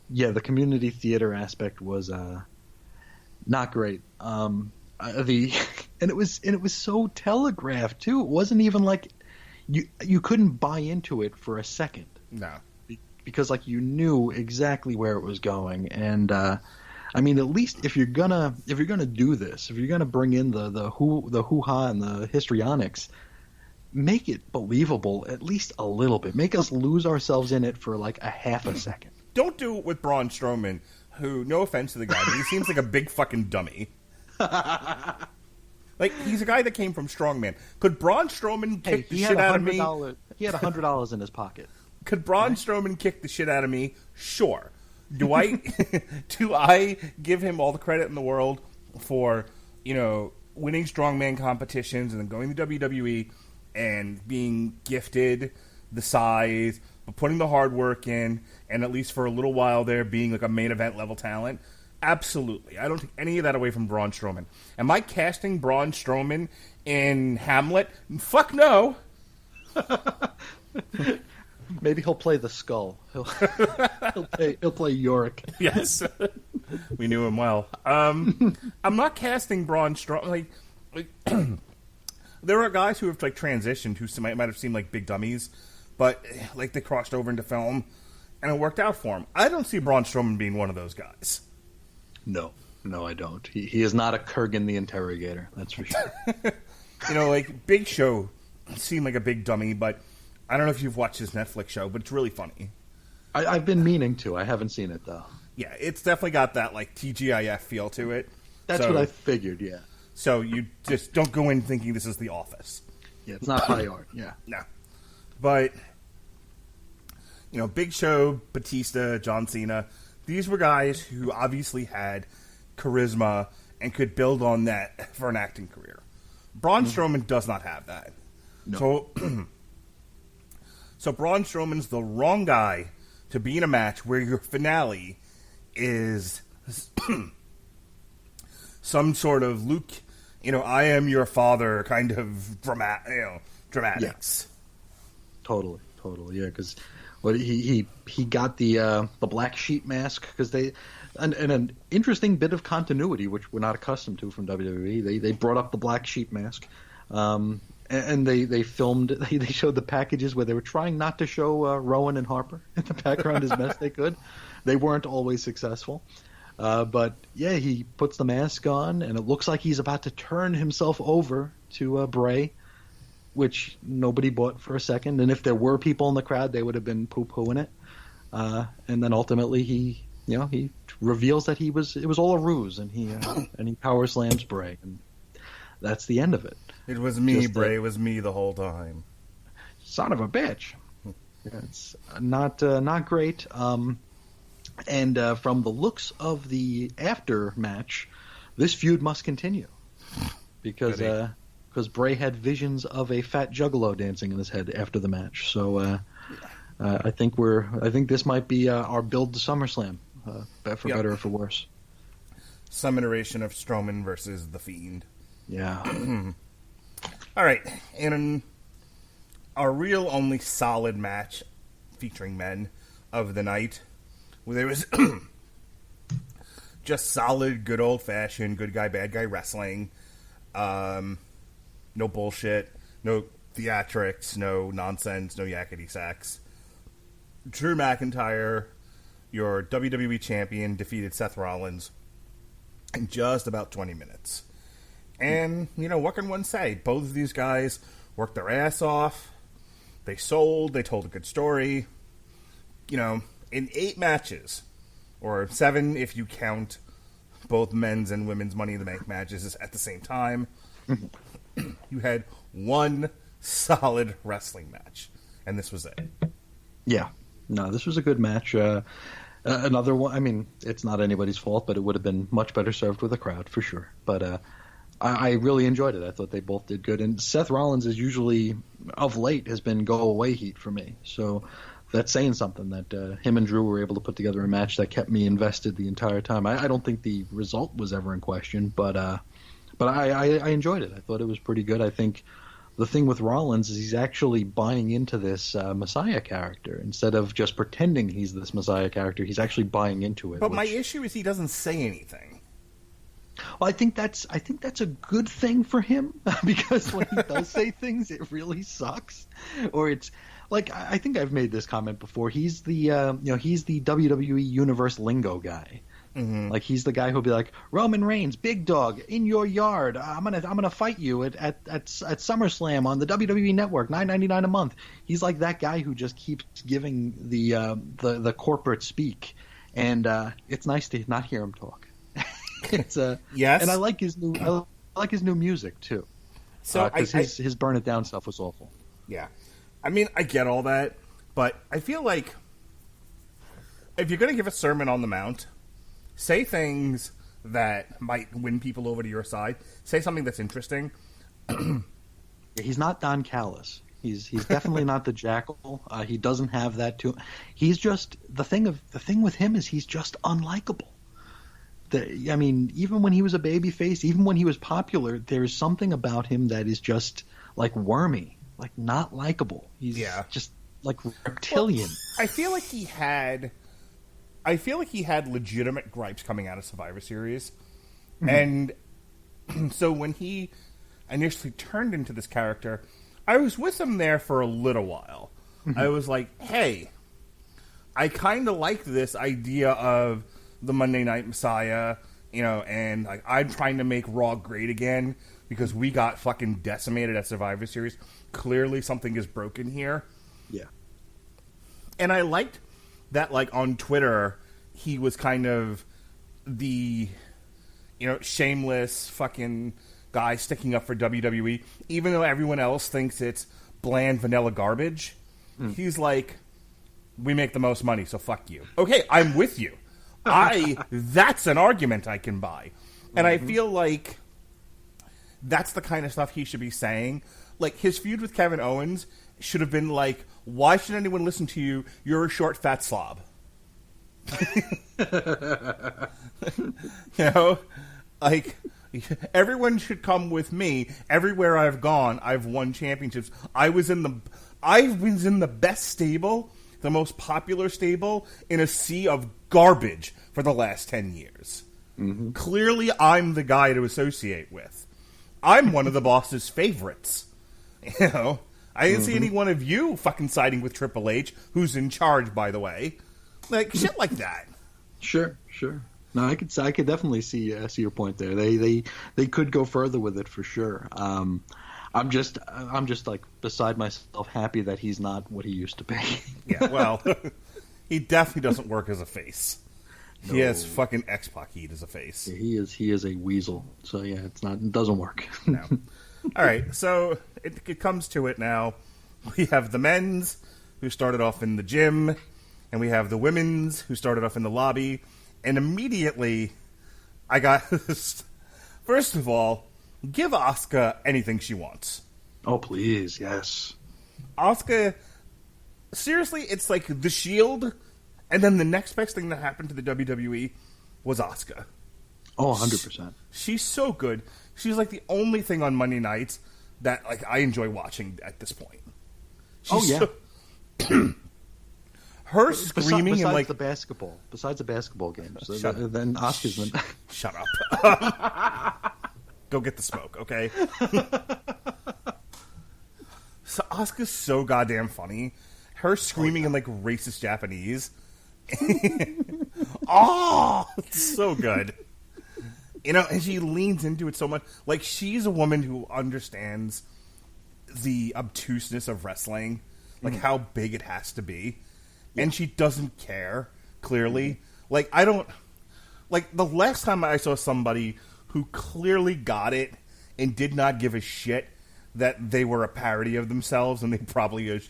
yeah, the community theater aspect was not great. And it was so telegraphed too. It wasn't even like you couldn't buy into it for a second. No, because like you knew exactly where it was going, and I mean, at least if you're gonna do this, if you're gonna bring in the hoo-ha and the histrionics, make it believable at least a little bit. Make us lose ourselves in it for like a half a second. Don't do it with Braun Strowman, who, no offense to the guy, but he seems like a big fucking dummy. Like, he's a guy that came from Strongman. Could Braun Strowman kick the shit out of me? He had $100 in his pocket. Could Braun Strowman kick the shit out of me? Sure. Do I give him all the credit in the world for, you know, winning strongman competitions and then going to WWE and being gifted the size, but putting the hard work in, and at least for a little while there being like a main event level talent? Absolutely. I don't take any of that away from Braun Strowman. Am I casting Braun Strowman in Hamlet? Fuck no. Maybe he'll play the skull. He'll play Yorick. Yes. We knew him well. I'm not casting Braun Strowman. Like there are guys who have like transitioned who might have seemed like big dummies, but like they crossed over into film, and it worked out for him. I don't see Braun Strowman being one of those guys. No, I don't. He is not a Kurgan the Interrogator. That's for sure. Like Big Show seemed like a big dummy, but I don't know if you've watched his Netflix show, but it's really funny. I've been meaning to. I haven't seen it, though. Yeah, it's definitely got that like TGIF feel to it. That's what I figured, yeah. So you just don't go in thinking this is The Office. Yeah, it's not high art, yeah. No. But, Big Show, Batista, John Cena, these were guys who obviously had charisma and could build on that for an acting career. Braun Strowman does not have that. No. So Braun Strowman's the wrong guy to be in a match where your finale is some sort of Luke, I am your father kind of dramatics. Yeah. Totally, yeah, because he got the black sheep mask because they and an interesting bit of continuity which we're not accustomed to from WWE. They brought up the black sheep mask. And they filmed. They showed the packages where they were trying not to show Rowan and Harper in the background as best they could. They weren't always successful, but yeah, he puts the mask on, and it looks like he's about to turn himself over to Bray, which nobody bought for a second. And if there were people in the crowd, they would have been poo-pooing it. And then ultimately, he reveals that it was all a ruse, and he power slams Bray, and that's the end of it. It was me, Bray. It was me the whole time. Son of a bitch. It's not great. And from the looks of the after match, this feud must continue because Bray had visions of a fat juggalo dancing in his head after the match. So I think this might be our build to SummerSlam, for better or for worse. Some iteration of Strowman versus The Fiend. Yeah. All right, in our real only solid match featuring men of the night, where there was just solid, good old-fashioned, good guy, bad guy wrestling, no bullshit, no theatrics, no nonsense, no yakety sax. Drew McIntyre, your WWE champion, defeated Seth Rollins in just about 20 minutes. And, what can one say? Both of these guys worked their ass off. They sold. They told a good story. In 8 matches, or 7 if you count both men's and women's Money in the Bank matches at the same time, you had one solid wrestling match. And this was it. Yeah. No, this was a good match. Another one, I mean, it's not anybody's fault, but it would have been much better served with a crowd, for sure. But I really enjoyed it. I thought they both did good. And Seth Rollins is usually, of late, has been go-away heat for me. So that's saying something, that him and Drew were able to put together a match that kept me invested the entire time. I don't think the result was ever in question, but I enjoyed it. I thought it was pretty good. I think the thing with Rollins is he's actually buying into this Messiah character. Instead of just pretending he's this Messiah character, he's actually buying into it. But my issue is he doesn't say anything. Well, I think that's a good thing for him because when he does say things, it really sucks. Or it's like, I think I've made this comment before. He's the he's the WWE Universe lingo guy. Mm-hmm. Like, he's the guy who'll be like, Roman Reigns, big dog, in your yard. I'm gonna fight you at SummerSlam on the WWE Network, $9.99 a month. He's like that guy who just keeps giving the corporate speak, and it's nice to not hear him talk. It's yes, and I like his new music too. So because his Burn It Down stuff was awful. Yeah, I mean, I get all that, but I feel like if you're gonna give a sermon on the Mount, say things that might win people over to your side. Say something that's interesting. He's not Don Callis. He's definitely not the Jackal. He doesn't have that too. He's just the thing with him is he's just unlikable. I mean, even when he was a babyface, even when he was popular, there's something about him that is just like wormy, like not likable. He's just like reptilian. Well, I feel like he had I feel like he had legitimate gripes coming out of Survivor Series. And so when he initially turned into this character, I was with him there for a little while. I was like, hey, I kind of like this idea of the Monday Night Messiah, and like I'm trying to make Raw great again because we got fucking decimated at Survivor Series. Clearly something is broken here. Yeah. And I liked that, like, on Twitter, he was kind of the, shameless fucking guy sticking up for WWE, even though everyone else thinks it's bland vanilla garbage. He's like, we make the most money, so fuck you. Okay, I'm with you. That's an argument I can buy. And I feel like that's the kind of stuff he should be saying. Like, his feud with Kevin Owens should have been like, why should anyone listen to you? You're a short, fat slob. Like, everyone should come with me. Everywhere I've gone, I've won championships. I was in the best stable, the most popular stable, in a sea of garbage for the last 10 years. Clearly, I'm the guy to associate with. I'm one of the boss's favorites. I didn't see any one of you fucking siding with Triple H, who's in charge, by the way. Like, shit like that. Sure. No, I could definitely see your point there. They could go further with it for sure. I'm just like beside myself, happy that he's not what he used to be. Yeah, well, he definitely doesn't work as a face. No. He has fucking X-Pac heat as a face. Yeah, he is a weasel. So yeah, it doesn't work. No. All right, so it comes to it now. We have the men's, who started off in the gym, and we have the women's, who started off in the lobby. And immediately, I got this. First of all, give Asuka anything she wants. Oh, please, yes. Asuka, seriously, it's like The Shield, and then the next best thing that happened to the WWE was Asuka. Oh, 100%. She's so good. She's like the only thing on Monday nights that like I enjoy watching at this point. Her screaming besides and like besides the basketball games, then Asuka's been. Shut up. Go get the smoke, okay? So Asuka's so goddamn funny. Her screaming in like racist Japanese. Oh, it's so good. And she leans into it so much. Like, she's a woman who understands the obtuseness of wrestling, like how big it has to be. And she doesn't care, clearly. Like, I don't... Like, the last time I saw somebody who clearly got it and did not give a shit that they were a parody of themselves and they probably,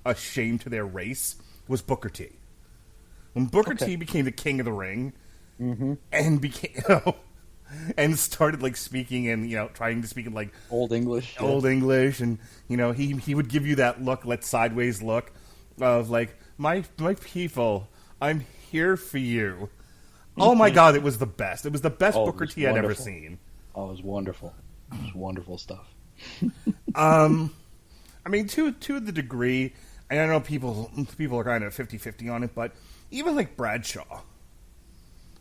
ashamed to their race was Booker T. When Booker T became the king of the ring and became... and started like speaking in, trying to speak in like Old English, and he would give you that look, that sideways look of like my people, I'm here for you. Oh my god, it was the best. It was the best Booker T I'd ever seen. Oh, it was wonderful. It was wonderful stuff. I mean, to the degree, and I know people are kind of 50-50 on it, but even like Bradshaw.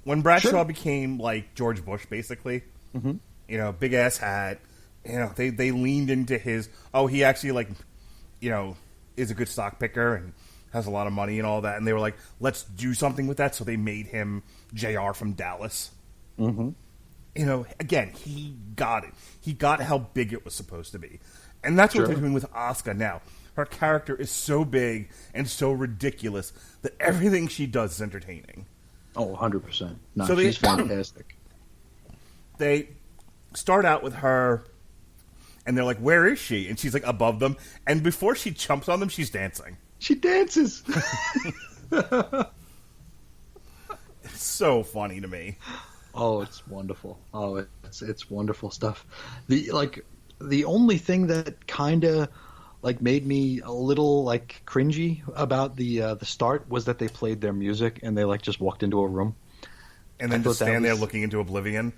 When Bradshaw became like George Bush, basically, big ass hat, they leaned into his. Oh, he actually like, is a good stock picker and has a lot of money and all that. And they were like, let's do something with that. So they made him JR from Dallas. Again, he got it. He got how big it was supposed to be, and that's what they're doing with Asuka now. Her character is so big and so ridiculous that everything she does is entertaining. Oh, 100%. No, so she's fantastic. They start out with her, and they're like, where is she? And she's like above them. And before she jumps on them, she's dancing. She dances. It's so funny to me. Oh, it's wonderful. Oh, it's wonderful stuff. The only thing that kind of like made me a little like cringy about the start was that they played their music and they like just walked into a room and then just stand there looking into oblivion.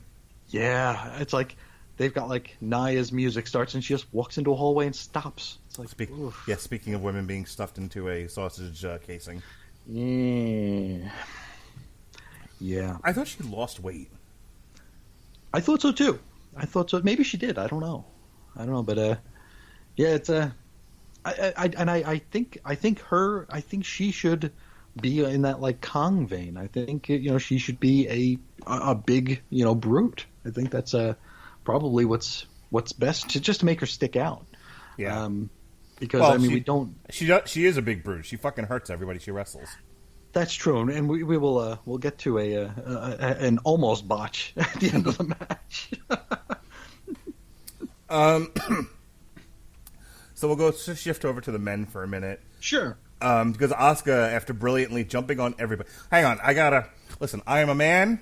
Yeah, it's like they've got like Naya's music starts and she just walks into a hallway and stops. It's like speaking of women being stuffed into a sausage casing. Yeah. Yeah. I thought she lost weight. I thought so too. I thought so. Maybe she did. I don't know. But yeah, it's I think she should be in that like Kong vein. I think she should be a big brute. I think that's probably what's best to just to make her stick out. Yeah. Because we don't. She is a big brute. She fucking hurts everybody she wrestles. That's true, and we will we'll get to an almost botch at the end of the match. So we'll go shift over to the men for a minute. Sure. Because Asuka, after brilliantly jumping on everybody... Hang on, I gotta... Listen, I am a man,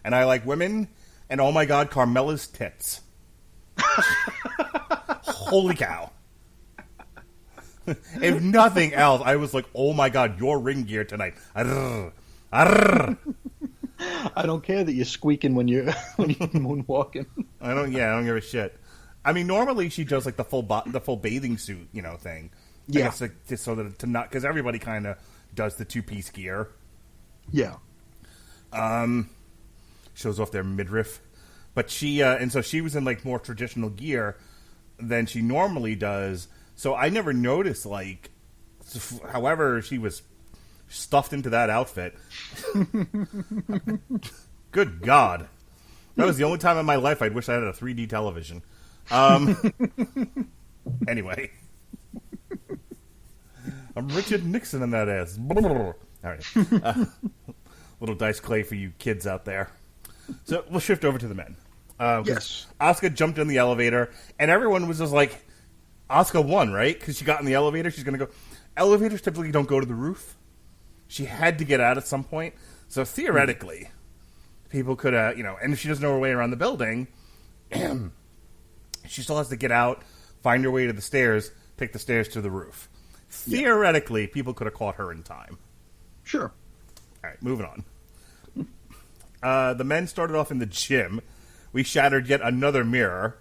and I like women, and oh my god, Carmella's tits. Holy cow. If nothing else, I was like, oh my god, your ring gear tonight. Arr, arr. I don't care that you're squeaking when you're moonwalking. I don't give a shit. I mean, normally she does like the full bathing suit, thing. Yeah. I guess, like, just so that to not, because everybody kind of does the 2-piece gear. Yeah. Shows off their midriff, but she and so she was in like more traditional gear than she normally does. So I never noticed, like, however she was stuffed into that outfit. Good God. That was the only time in my life I'd wish I had a 3D television. Anyway. I'm Richard Nixon in that ass. All right. Little dice clay for you kids out there. So we'll shift over to the men. Yes. Asuka jumped in the elevator, and everyone was just like, Asuka won, right? Because she got in the elevator. She's going to go. Elevators typically don't go to the roof. She had to get out at some point. So theoretically, people could, and if she doesn't know her way around the building, she still has to get out, find her way to the stairs, take the stairs to the roof. Theoretically, people could have caught her in time. Sure. All right, moving on. The men started off in the gym. We shattered yet another mirror.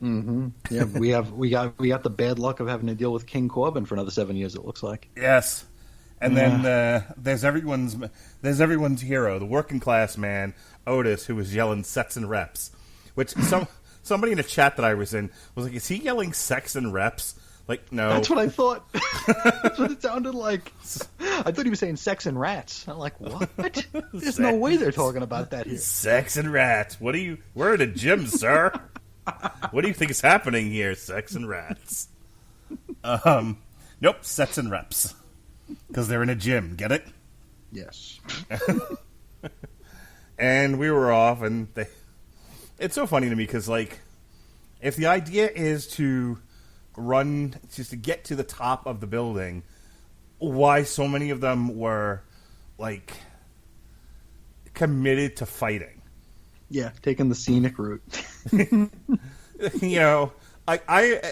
Mm-hmm. Yeah, we got the bad luck of having to deal with King Corbin for another 7 years. It looks like. Yes, and then there's everyone's hero, the working class man Otis, who was yelling "sex and reps," which somebody in a chat that I was in was like, "Is he yelling sex and reps?" Like, no. That's what I thought. That's what it sounded like. I thought he was saying sex and rats. I'm like, what? There's no way they're talking about that here. Sex and rats. We're at a gym, sir. What do you think is happening here? Sex and rats. Nope, sets and reps. Because they're in a gym. Get it? Yes. And we were off, and it's so funny to me because, like, if the idea is to run just to get to the top of the building, why so many of them were, like, committed to fighting? Yeah, taking the scenic route. I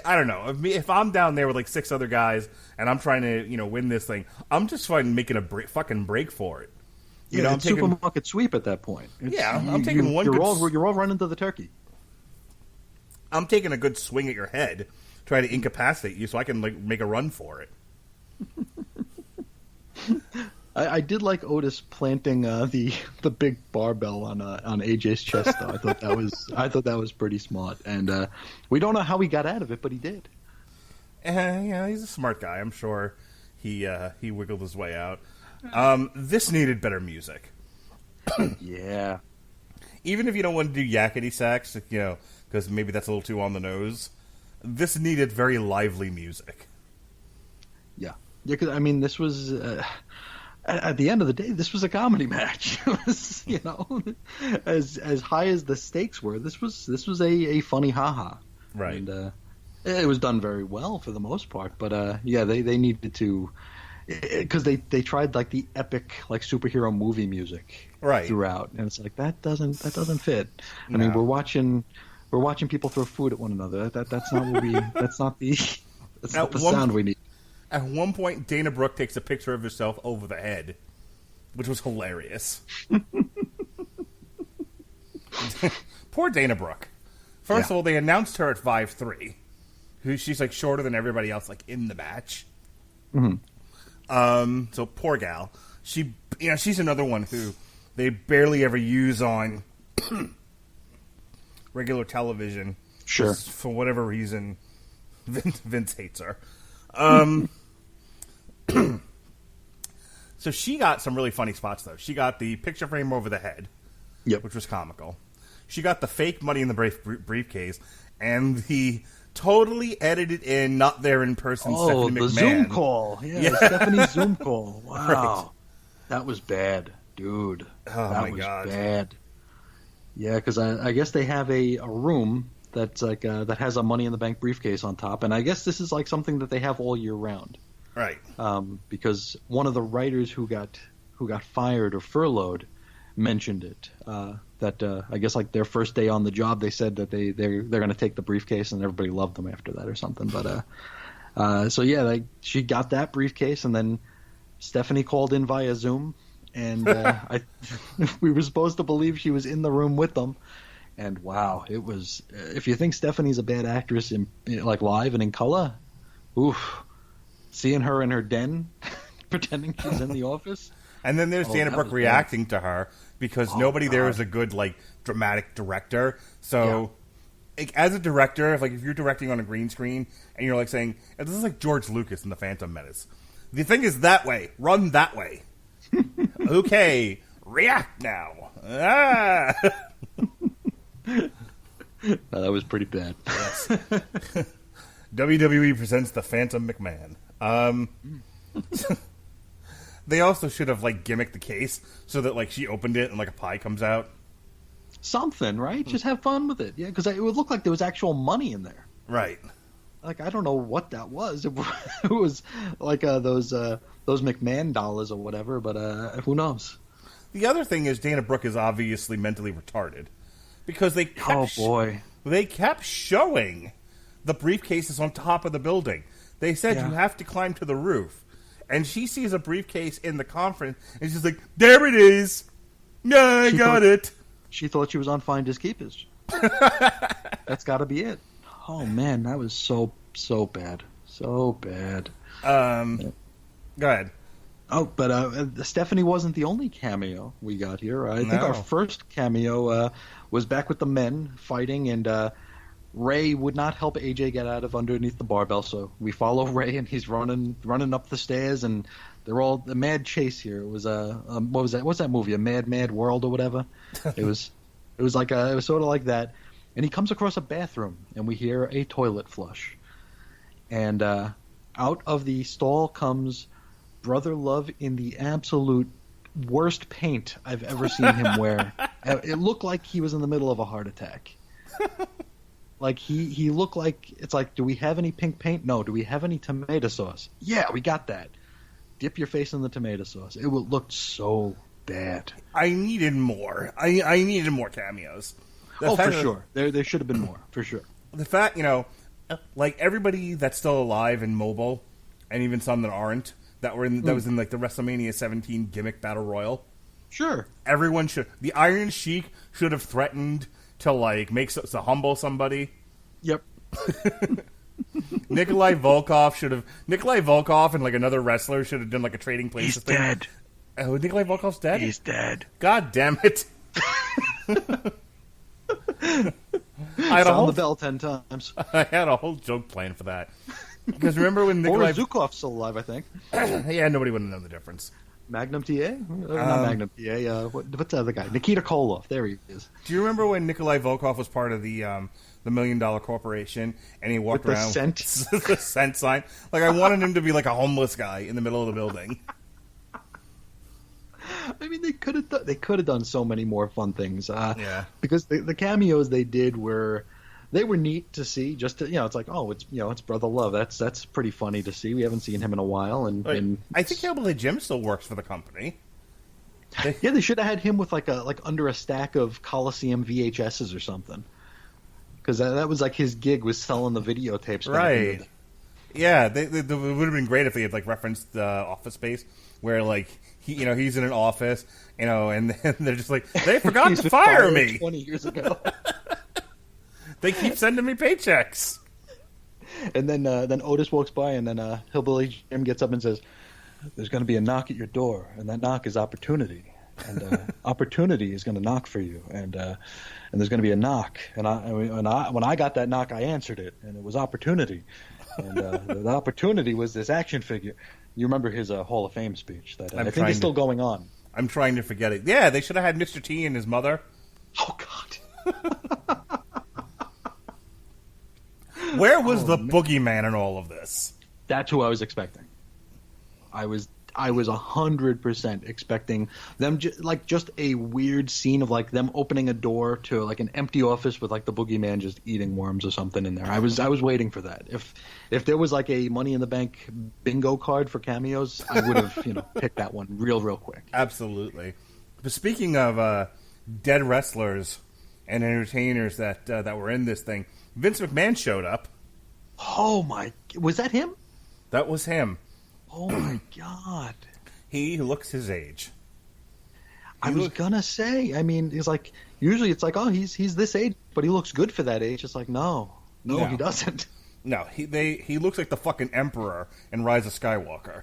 don't know. If I'm down there with like 6 other guys and I'm trying to, win this thing, I'm just making a fucking break for it. I'm taking supermarket sweep at that point. I'm taking one. You're all running to the turkey. I'm taking a good swing at your head, try to incapacitate you so I can make a run for it. I did like Otis planting the big barbell on AJ's chest. Though. I thought that was pretty smart, and we don't know how he got out of it, but he did. He's a smart guy. I'm sure he wiggled his way out. This needed better music. Yeah. Even if you don't want to do yakety sax, because maybe that's a little too on the nose. This needed very lively music. Yeah. Yeah. Because this was. At the end of the day, this was a comedy match. It was, as high as the stakes were, this was a funny haha. Right. And it was done very well for the most part. But they needed to, because they tried like the epic like superhero movie music throughout, and it's like that doesn't fit. No. I mean, we're watching people throw food at one another. That's not what we. That's not the sound we need. At one point, Dana Brooke takes a picture of herself over the head, which was hilarious. Poor Dana Brooke. First of all, they announced her at 5'3", she's like shorter than everybody else, like in the match. Mm-hmm. So poor gal. She's another one who they barely ever use on regular television. Sure. Just for whatever reason, Vince hates her. So she got some really funny spots, though. She got the picture frame over the head, Yep. which was comical. She got the fake Money in the briefcase, and the totally edited in, not there in person Stephanie McMahon. The Zoom call. Yeah. Stephanie's Zoom call. Wow. Right. That was bad, dude. That was God. bad. Yeah, because I guess they have a room that's like that has a Money in the Bank briefcase on top, and I guess this is like something that they have all year round. Right. Because one of the writers who got fired or furloughed mentioned it. That I guess like their first day on the job, they said that they're going to take the briefcase, and everybody loved them after that or something. But so yeah, she got that briefcase, and then Stephanie called in via Zoom, and we were supposed to believe she was in the room with them. And wow, it was. If you think Stephanie's a bad actress in like live and in color, oof. Seeing her in her den, pretending she's in the office. And then there's Dana Brooke reacting to her because nobody there is a good like dramatic director. So, like, as a director, if you're directing on a green screen and you're like saying, "This is like George Lucas in The Phantom Menace," the thing is that way. Run that way. Okay, react now. Ah. That was pretty bad. Yes. WWE presents The Phantom McMahon. They also should have gimmicked the case so that she opened it and a pie comes out. Something, right? Just have fun with it. Yeah, because it would look like there was actual money in there. Right. I don't know what that was. It was like those McMahon dollars or whatever, but who knows? The other thing is Dana Brooke is obviously mentally retarded because they kept they kept showing the briefcases on top of the building. They said you have to climb to the roof. And she sees a briefcase in the conference, and she's like, there it is! Yeah, I got it! She thought she was on Finders Keepers. That's got to be it. Oh, man, that was so bad. So bad. Go ahead. Oh, but Stephanie wasn't the only cameo we got here. I think our first cameo was back with the men fighting, and Ray would not help AJ get out of underneath the barbell, so we follow Ray, and he's running up the stairs, and they're all the mad chase here. It was what was that? What's that movie? A Mad World or whatever. It was sort of like that. And he comes across a bathroom, and we hear a toilet flush, and out of the stall comes Brother Love in the absolute worst paint I've ever seen him wear. It looked like he was in the middle of a heart attack. He looked like, it's like, do we have any pink paint? No. Do we have any tomato sauce? Yeah, we got that. Dip your face in the tomato sauce. It looked so bad. I needed more. I needed more cameos. For sure. There should have been more, for sure. The fact, everybody that's still alive and mobile, and even some that aren't, that was in the WrestleMania 17 gimmick battle royal. Sure. Everyone should. The Iron Sheik should have threatened to to humble somebody. Yep. Nikolai Volkov and another wrestler should have done a trading places He's thing. dead. Oh, Nikolai Volkov's dead? He's dead. God damn it. Sound the bell 10 times. I had a whole joke planned for that. Because remember when Nikolai... Boris Zhukov's still alive, I think. Yeah, nobody would have known the difference. Magnum TA? Not Magnum TA. What's the other guy? Nikita Koloff. There he is. Do you remember when Nikolai Volkov was part of the $1 Million Corporation and he walked with around the with the scent sign? I wanted him to be a homeless guy in the middle of the building. I mean, they could have done so many more fun things. Yeah. Because the cameos they did were neat to see. Just to, it's like, it's Brother Love. That's pretty funny to see. We haven't seen him in a while, and I think Hillbilly Jim still works for the company. They should have had him with under a stack of Coliseum VHSs or something. Because that was his gig, was selling the videotapes. Right. Yeah, it would have been great if they had referenced Office Space, where he's in an office, and they're just they forgot to fire me 20 years ago. They keep sending me paychecks. And then Otis walks by, and then Hillbilly Jim gets up and says, "There's going to be a knock at your door, and that knock is opportunity." and opportunity is going to knock for you, and there's going to be a knock, and when I got that knock, I answered it, and it was opportunity, and the opportunity was this action figure. You remember his Hall of Fame speech that I think is still going on. I'm trying to forget it. Yeah, they should have had Mr. T and his mother. Oh God. Where was the boogeyman in all of this? That's who I was expecting. I was 100% expecting them just a weird scene of like them opening a door to like an empty office with like the boogeyman just eating worms or something in there. I was waiting for that. If there was like a Money in the Bank bingo card for cameos, I would have picked that one real quick. Absolutely. But speaking of dead wrestlers and entertainers that were in this thing, Vince McMahon showed up. Oh my! Was that him? That was him. Oh my God! He looks his age. I was gonna say. I mean, he's like usually it's like, oh, he's this age, but he looks good for that age. It's like no, he doesn't. No, he looks like the fucking Emperor in Rise of Skywalker.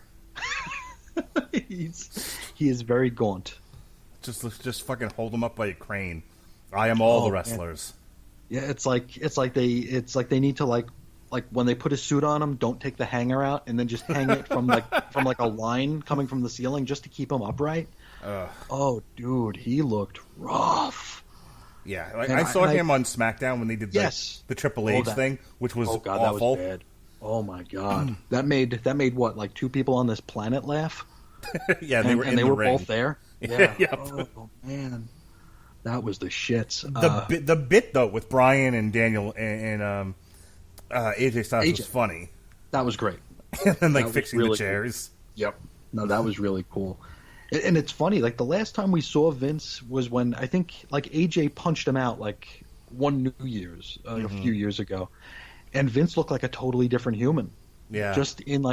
He is very gaunt. Just fucking hold him up by a crane. I am all the wrestlers. Man. Yeah, it's like they need to like when they put a suit on him, don't take the hanger out and then just hang it from a line coming from the ceiling just to keep him upright. Oh, dude, he looked rough. Yeah, I saw him on SmackDown when they did the Triple H thing, which was God, awful. That was bad. Oh my God, that made what, like two people on this planet laugh? Yeah, they were both there. Yeah. Yep. Oh man, that was the shits. The bit though with Bryan and Daniel and AJ Styles was funny. That was great. And then fixing the chairs. Cool. Yep. No, that was really cool. And it's funny, like the last time we saw Vince was when I think like AJ punched him out like one New Year's a few years ago, and Vince looked like a totally different human. Yeah. Just in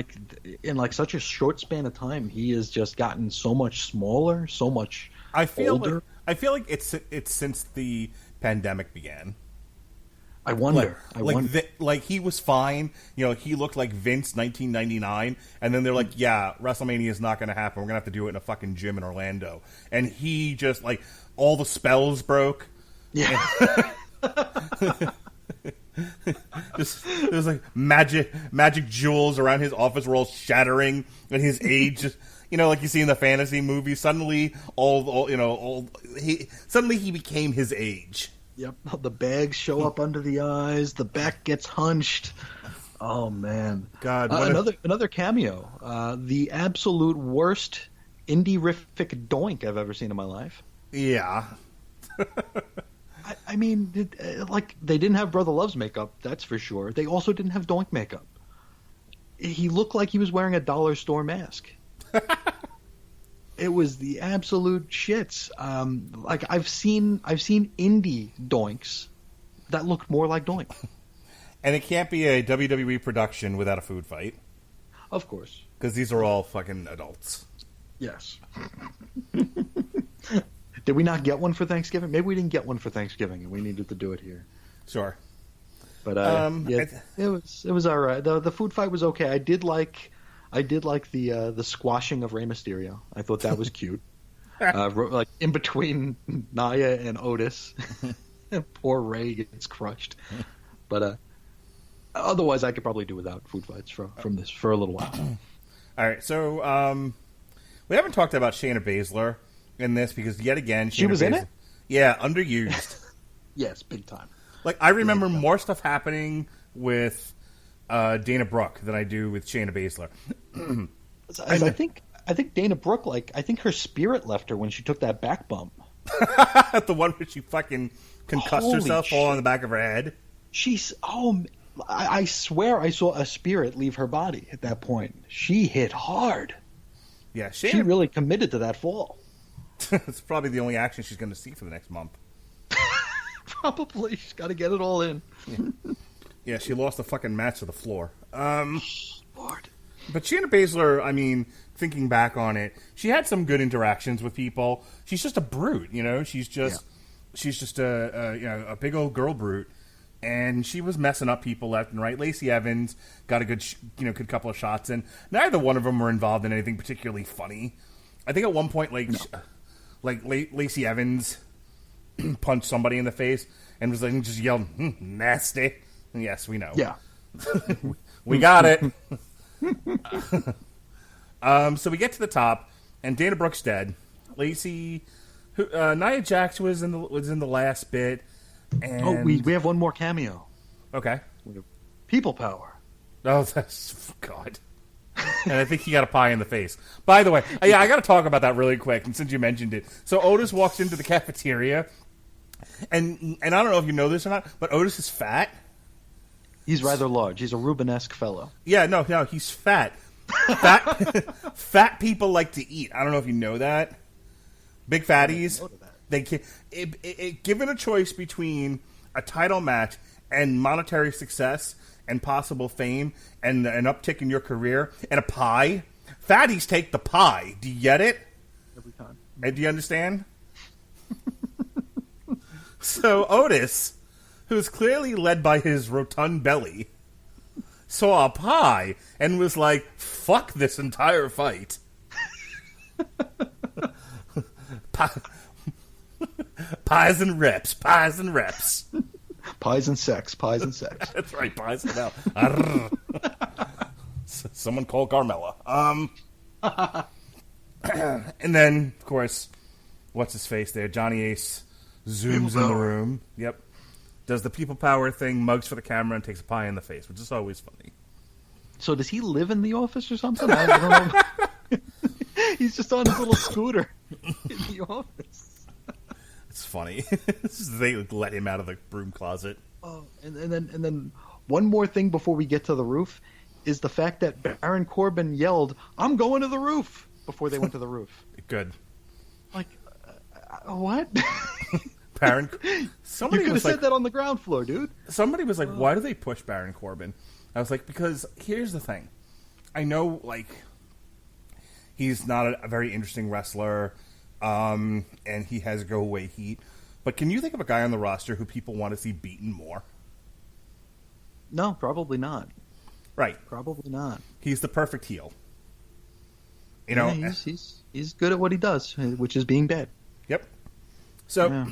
such a short span of time, he has just gotten so much smaller, so much older. I feel like it's since the pandemic began. I wonder. Like he was fine. He looked like Vince 1999, and then they're like, yeah, WrestleMania is not going to happen. We're going to have to do it in a fucking gym in Orlando. And he just, like, all the spells broke. Yeah. There's like magic jewels around his office were all shattering, and his age just, like you see in the fantasy movies, suddenly suddenly he became his age. Yep, the bags show up under the eyes. The back gets hunched. Oh man, God! Another cameo. The absolute worst indie-rific doink I've ever seen in my life. Yeah. I mean, they didn't have Brother Love's makeup. That's for sure. They also didn't have doink makeup. He looked like he was wearing a dollar store mask. It was the absolute shits. Like I've seen indie doinks that looked more like doink. And it can't be a WWE production without a food fight. Of course. Because these are all fucking adults. Yes. Did we not get one for Thanksgiving? Maybe we didn't get one for Thanksgiving and we needed to do it here. Sure. But it was all right. The food fight was okay. I did like the squashing of Rey Mysterio. I thought that was cute. Like in between Nia and Otis, poor Rey gets crushed. But otherwise, I could probably do without food fights from this for a little while. All right, so we haven't talked about Shayna Baszler in this because yet again she was in it. Yeah, underused. Yes, big time. Like I remember more stuff happening with Dana Brooke than I do with Shayna Baszler. I think Dana Brooke, I think her spirit left her when she took that back bump. The one where she fucking concussed herself all on the back of her head. I swear I saw a spirit leave her body at that point. She hit hard. Yeah, she really committed to that fall. It's probably the only action she's going to see for the next month. Probably. She's got to get it all in. Yeah, she lost the fucking match to the floor. Lord. But Shayna Baszler, I mean, thinking back on it, she had some good interactions with people. She's just a brute, She's just a big old girl brute, and she was messing up people left and right. Lacey Evans got a good couple of shots, and neither one of them were involved in anything particularly funny. I think at one point, like Lacey Evans punched somebody in the face and was like just yelled nasty. And yes, we know. Yeah. We got it. So we get to the top, and Dana Brooke's dead. Lacey, Nia Jax was in the last bit, and we have one more cameo. Okay. People power. Oh, that's God. And I think he got a pie in the face. By the way, yeah, I got to talk about that really quick. And since you mentioned it, so Otis walks into the cafeteria, and I don't know if you know this or not, but Otis is fat. He's rather large. He's a Rubenesque fellow. Yeah, no, he's fat. Fat people like to eat. I don't know if you know that. Big fatties. They can, given a choice between a title match and monetary success and possible fame and an uptick in your career and a pie, fatties take the pie. Do you get it? Every time. Do you understand? So Otis, who's clearly led by his rotund belly, saw a pie and was like, fuck this entire fight. Pies and reps. Pies and sex. That's right, pies and hell. Someone call Carmella. And then, of course, what's his face there? Johnny Ace zooms in the room. Yep. Does the people power thing, mugs for the camera, and takes a pie in the face, which is always funny. So does he live in the office or something? I don't know. He's just on his little scooter in the office. It's funny. They let him out of the broom closet. Oh, and then one more thing before we get to the roof is the fact that Baron Corbin yelled, "I'm going to the roof," before they went to the roof. Good. Like, what? Baron. Somebody you could have said that on the ground floor, dude. Somebody was like, "Why do they push Baron Corbin?" I was like, "Because here's the thing. I know, like, he's not a very interesting wrestler, and he has go away heat. But can you think of a guy on the roster who people want to see beaten more?" No, probably not. Right. Probably not. He's the perfect heel. You know, he's good at what he does, which is being bad. Yep. So,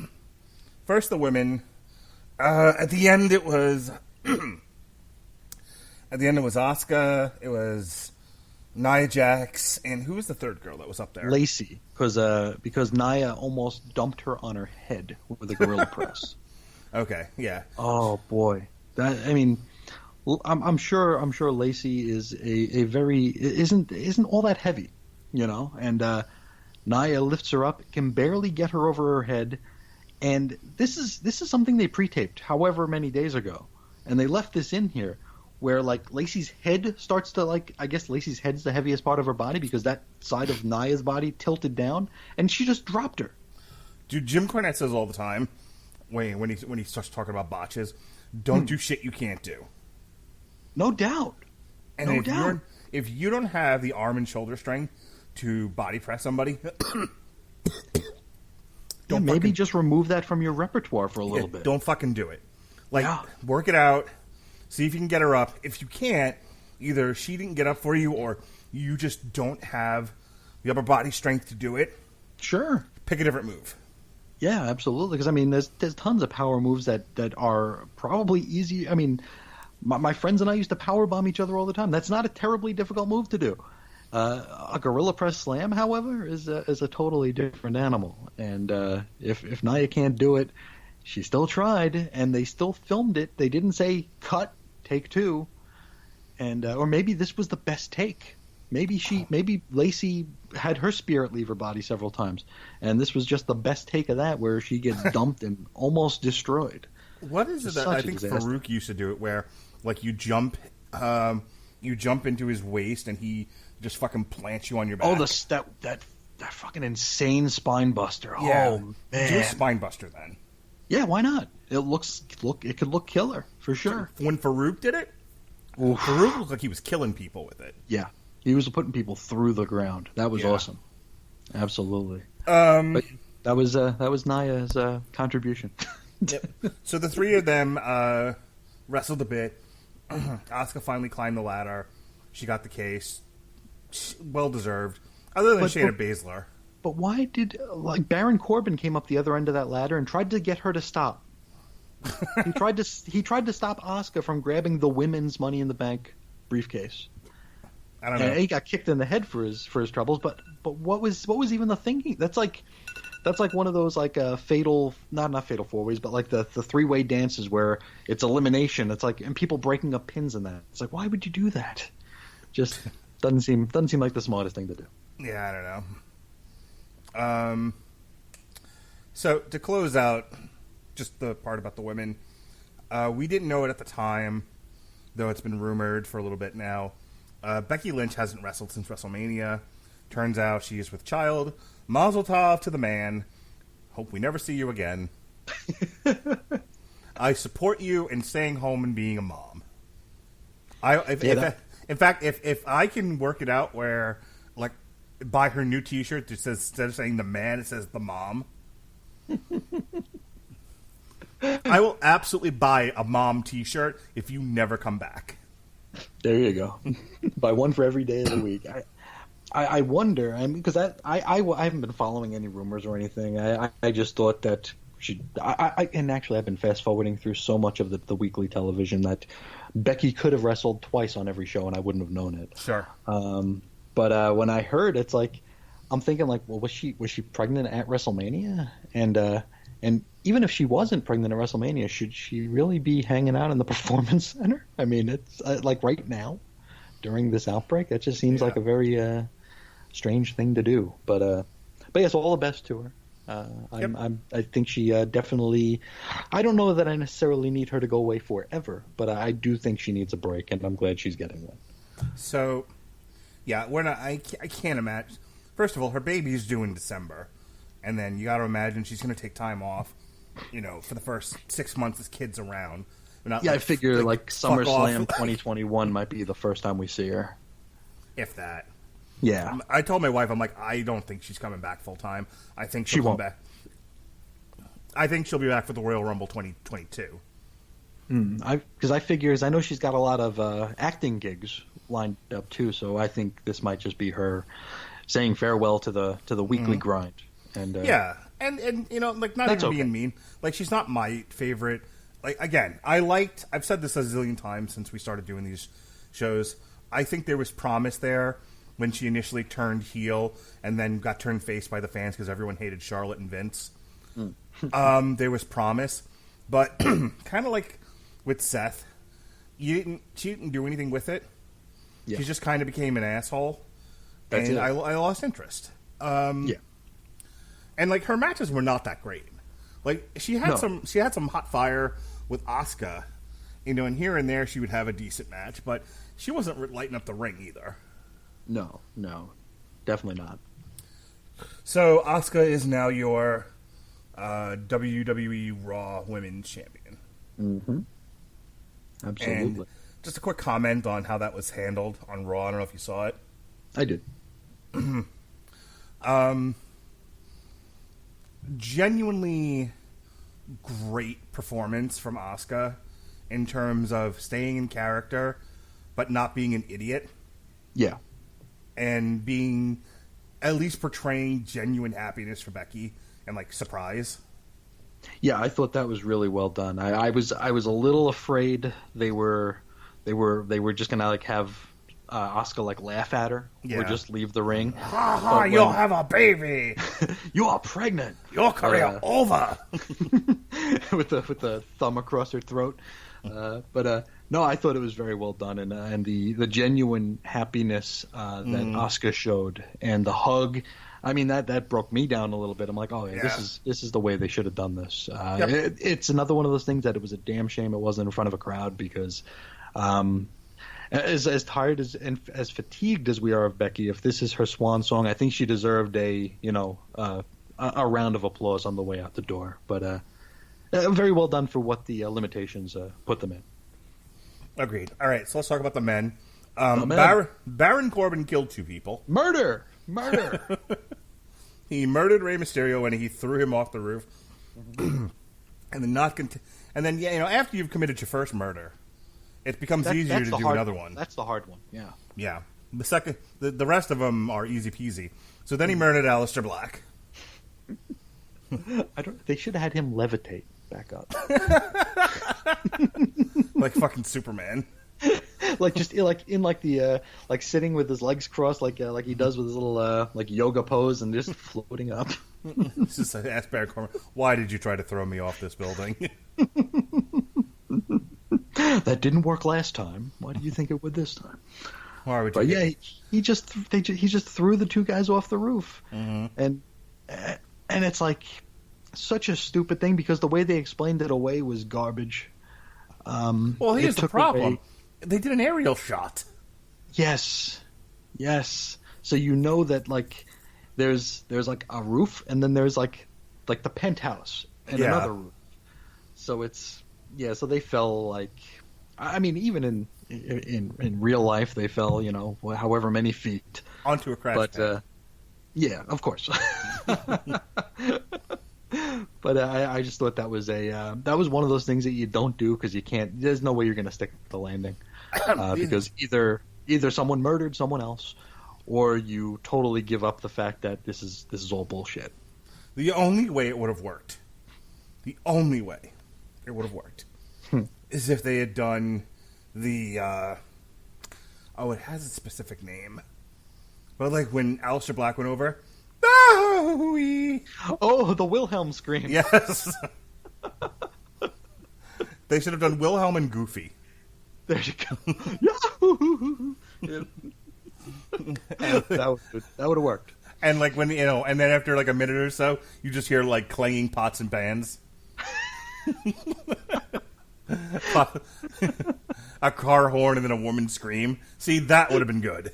first the women. At the end, it was. At the end, it was Asuka. It was Nia Jax, and who was the third girl that was up there? Lacey, because Nia almost dumped her on her head with a gorilla press. Okay, yeah. Oh boy, I'm sure Lacey is a very isn't all that heavy, you know, and Nia lifts her up, can barely get her over her head, and this is something they pre-taped however many days ago, and they left this in here where like Lacey's head starts to I guess Lacey's head's the heaviest part of her body because that side of Nia's body tilted down, and she just dropped her. Dude, Jim Cornette says all the time when he starts talking about botches, don't do shit you can't do. No doubt. And if you don't have the arm and shoulder strength to body press somebody, maybe just remove that from your repertoire for a little bit. Don't fucking do it. Work it out. See if you can get her up. If you can't, either she didn't get up for you or you just don't have the upper body strength to do it. Sure. Pick a different move. Yeah, absolutely. Because, there's tons of power moves that are probably easy. I mean, my friends and I used to power bomb each other all the time. That's not a terribly difficult move to do. A gorilla press slam, however, is a totally different animal. And if Nia can't do it, she still tried, and they still filmed it. They didn't say, cut, take two. And or maybe this was the best take. Maybe Lacey had her spirit leave her body several times, and this was just the best take of that, where she gets dumped and almost destroyed. What is it that I think Farouk used to do it, where like you jump into his waist and he just fucking plants you on your back? Oh, that fucking insane spine buster. Yeah. Oh man, do a spine buster then. Yeah, why not? It could look killer for sure. When Farouk did it, Farouk looked like he was killing people with it. Yeah. He was putting people through the ground. That was awesome. Absolutely. But that was Nia's contribution. Yep. So the three of them wrestled a bit. Asuka finally climbed the ladder. She got the case. Well deserved. Other than Shayna Baszler. but why did Baron Corbin came up the other end of that ladder and tried to get her to stop? he tried to stop Asuka from grabbing the women's Money in the Bank briefcase. I don't know. And he got kicked in the head for his troubles. But what was even the thinking? That's like one of those fatal, not fatal four ways, but like the 3-way dances where it's elimination. It's like, and people breaking up pins in that. It's like, why would you do that? Just doesn't seem like the smartest thing to do. Yeah, I don't know. So to close out just the part about the women, we didn't know it at the time, though it's been rumored for a little bit now. Becky Lynch hasn't wrestled since WrestleMania. Turns out she is with child. Mazel tov to the man. Hope we never see you again. I support you in staying home and being a mom. In fact, if I can work it out where, like, buy her new T-shirt that says, instead of saying the man, it says the mom. I will absolutely buy a mom T-shirt if you never come back. There you go. Buy one for every day of the week. I wonder, because I haven't been following any rumors or anything. I just thought that and actually I've been fast forwarding through so much of the weekly television that Becky could have wrestled twice on every show and I wouldn't have known it. Sure. But when I heard, it's like, I'm thinking like, well, was she pregnant at WrestleMania? And even if she wasn't pregnant at WrestleMania, should she really be hanging out in the Performance Center? I mean, it's like right now during this outbreak, that just seems like a very strange thing to do. But yes, all the best to her. I think she definitely. I don't know that I necessarily need her to go away forever, but I do think she needs a break, and I'm glad she's getting one. So, yeah, I can't imagine. First of all, her baby's due in December, and then you got to imagine she's going to take time off, for the first 6 months this kid's around. I figure like SummerSlam 2021 might be the first time we see her, if that. Yeah, I told my wife, I'm like, I don't think she's coming back full time. I think she'll come back. I think she'll be back for the Royal Rumble 2022. Because I know she's got a lot of acting gigs lined up too, so I think this might just be her saying farewell to the weekly grind. And and like not even being mean, like she's not my favorite. Like again, I've said this a zillion times since we started doing these shows. I think there was promise there when she initially turned heel and then got turned face by the fans because everyone hated Charlotte and Vince. There was promise, but kind of like with Seth, she didn't do anything with it. Yeah. She just kind of became an asshole, and I lost interest. And like her matches were not that great. Like she had some hot fire with Asuka, and here and there she would have a decent match, but she wasn't lighting up the ring either. No, definitely not. So Asuka is now your WWE Raw Women's Champion. Mm-hmm. Absolutely. And just a quick comment on how that was handled on Raw. I don't know if you saw it. I did. Genuinely great performance from Asuka in terms of staying in character, but not being an idiot. Yeah. And being, at least portraying genuine happiness for Becky and like surprise. Yeah, I thought that was really well done. I was a little afraid they were just gonna like have Asuka like laugh at her or just leave the ring. Ha ha! You'll have a baby. You are pregnant. Your career over. with the thumb across her throat. No, I thought it was very well done, and the genuine happiness that Asuka showed, and the hug. I mean, that broke me down a little bit. I'm like, oh yeah, this is the way they should have done this. It's another one of those things that it was a damn shame it wasn't in front of a crowd because, as tired and as fatigued as we are of Becky, if this is her swan song, I think she deserved a round of applause on the way out the door. But very well done for what the limitations put them in. Agreed. All right, so let's talk about the men. Baron Corbin killed 2 people. Murder! He murdered Rey Mysterio and he threw him off the roof. And then after you've committed your first murder, it becomes easier to do another one. That's the hard one. Yeah. Yeah. The rest of them are easy peasy. So then he murdered Aleister Black. They should have had him levitate back up, Like fucking Superman. like just like in like the like sitting with his legs crossed, like he does with his little like yoga pose, and just floating up. It's just ask Baron Corbin, why did you try to throw me off this building? That didn't work last time. Why do you think it would this time? Why would you? But yeah, he just threw the two guys off the roof, and it's like such a stupid thing because the way they explained it away was garbage. Well, here's the problem: they did an aerial shot. Yes. So you know that like there's like a roof, and then there's like the penthouse and another roof. So it's so they fell like, I mean, even in real life they fell, however many feet Onto a crash pad. Yeah, of course. But I just thought that was one of those things that you don't do because you can't. There's no way you're going to stick the landing because either someone murdered someone else, or you totally give up the fact that this is all bullshit. The only way it would have worked, is if they had done the it has a specific name, but like when Aleister Black went over. Oh, the Wilhelm scream. Yes. They should have done Wilhelm and Goofy. There you go. That would have worked. And like when and then after like a minute or so, you just hear like clanging pots and pans. A car horn and then a woman scream. See, that would have been good.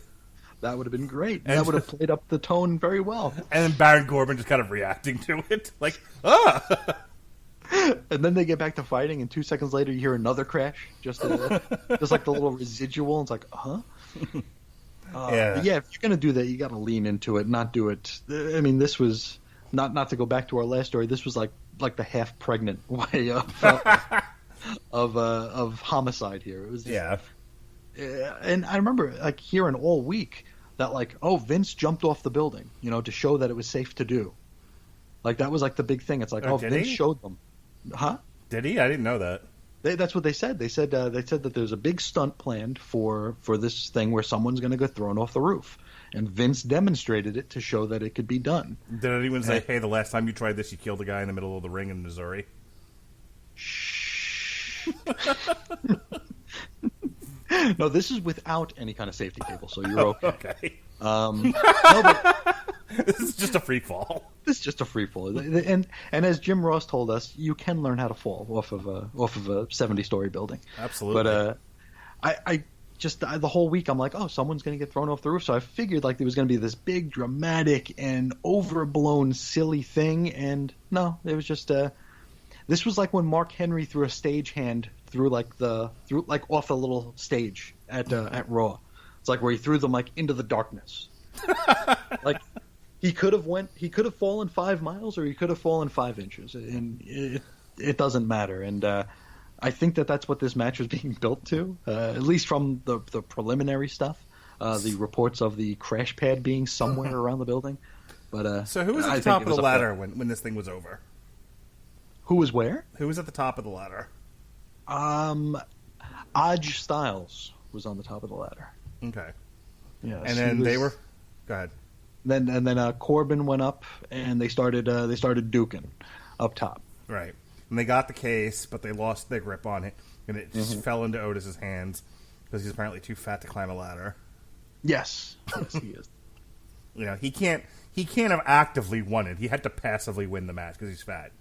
That would have been great. That would have played up the tone very well. And then Baron Corbin just kind of reacting to it. Like, ah! And then they get back to fighting, and 2 seconds later you hear another crash. Just like the little residual. It's like, huh? Yeah, if you're going to do that, you got to lean into it, not do it. I mean, this was, not to go back to our last story, this was like the half-pregnant way of homicide here. It was just, and I remember like hearing all week that like, oh, Vince jumped off the building, to show that it was safe to do. Like that was like the big thing. It's like, Vince showed them, huh? Did he? I didn't know that. That's what they said. They said that there's a big stunt planned for this thing where someone's going to get thrown off the roof, and Vince demonstrated it to show that it could be done. Did anyone say, "Hey, the last time you tried this, you killed a guy in the middle of the ring in Missouri"? Shh. No, this is without any kind of safety cable, so you're okay. Okay. No, but this is just a free fall. This is just a free fall, and as Jim Ross told us, you can learn how to fall off of a 70-story building. Absolutely. But I just the whole week I'm like, oh, someone's going to get thrown off the roof, so I figured like there was going to be this big, dramatic, and overblown, silly thing, and no, it was just this was like when Mark Henry threw a stagehand through off a little stage at Raw. It's like where he threw them like into the darkness. Like he could have fallen 5 miles or he could have fallen 5 inches, and it doesn't matter. And I think that's what this match was being built to, at least from the preliminary stuff, the reports of the crash pad being somewhere around the building. But so who was at the top of the ladder when this thing was over? Who was where? Who was at the top of the ladder? Aj Styles was on the top of the ladder. Okay. Yeah, and then they were. Go ahead. Then Corbin went up, and they started duking up top. Right, and they got the case, but they lost their grip on it, and it just fell into Otis's hands because he's apparently too fat to climb a ladder. Yes, he is. He can't have actively won it. He had to passively win the match because he's fat.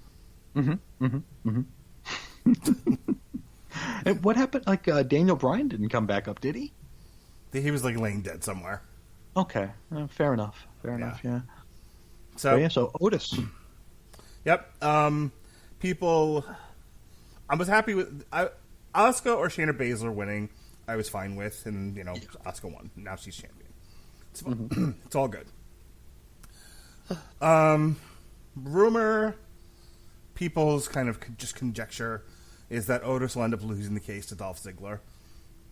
And what happened? Like Daniel Bryan didn't come back up, did he? He was like laying dead somewhere. Okay, fair enough. Yeah. So Otis. Yep. People. I was happy with Asuka or Shayna Baszler winning. I was fine with, and Asuka won. Now she's champion. It's all good. Rumor, people's kind of just conjecture is that Otis will end up losing the case to Dolph Ziggler.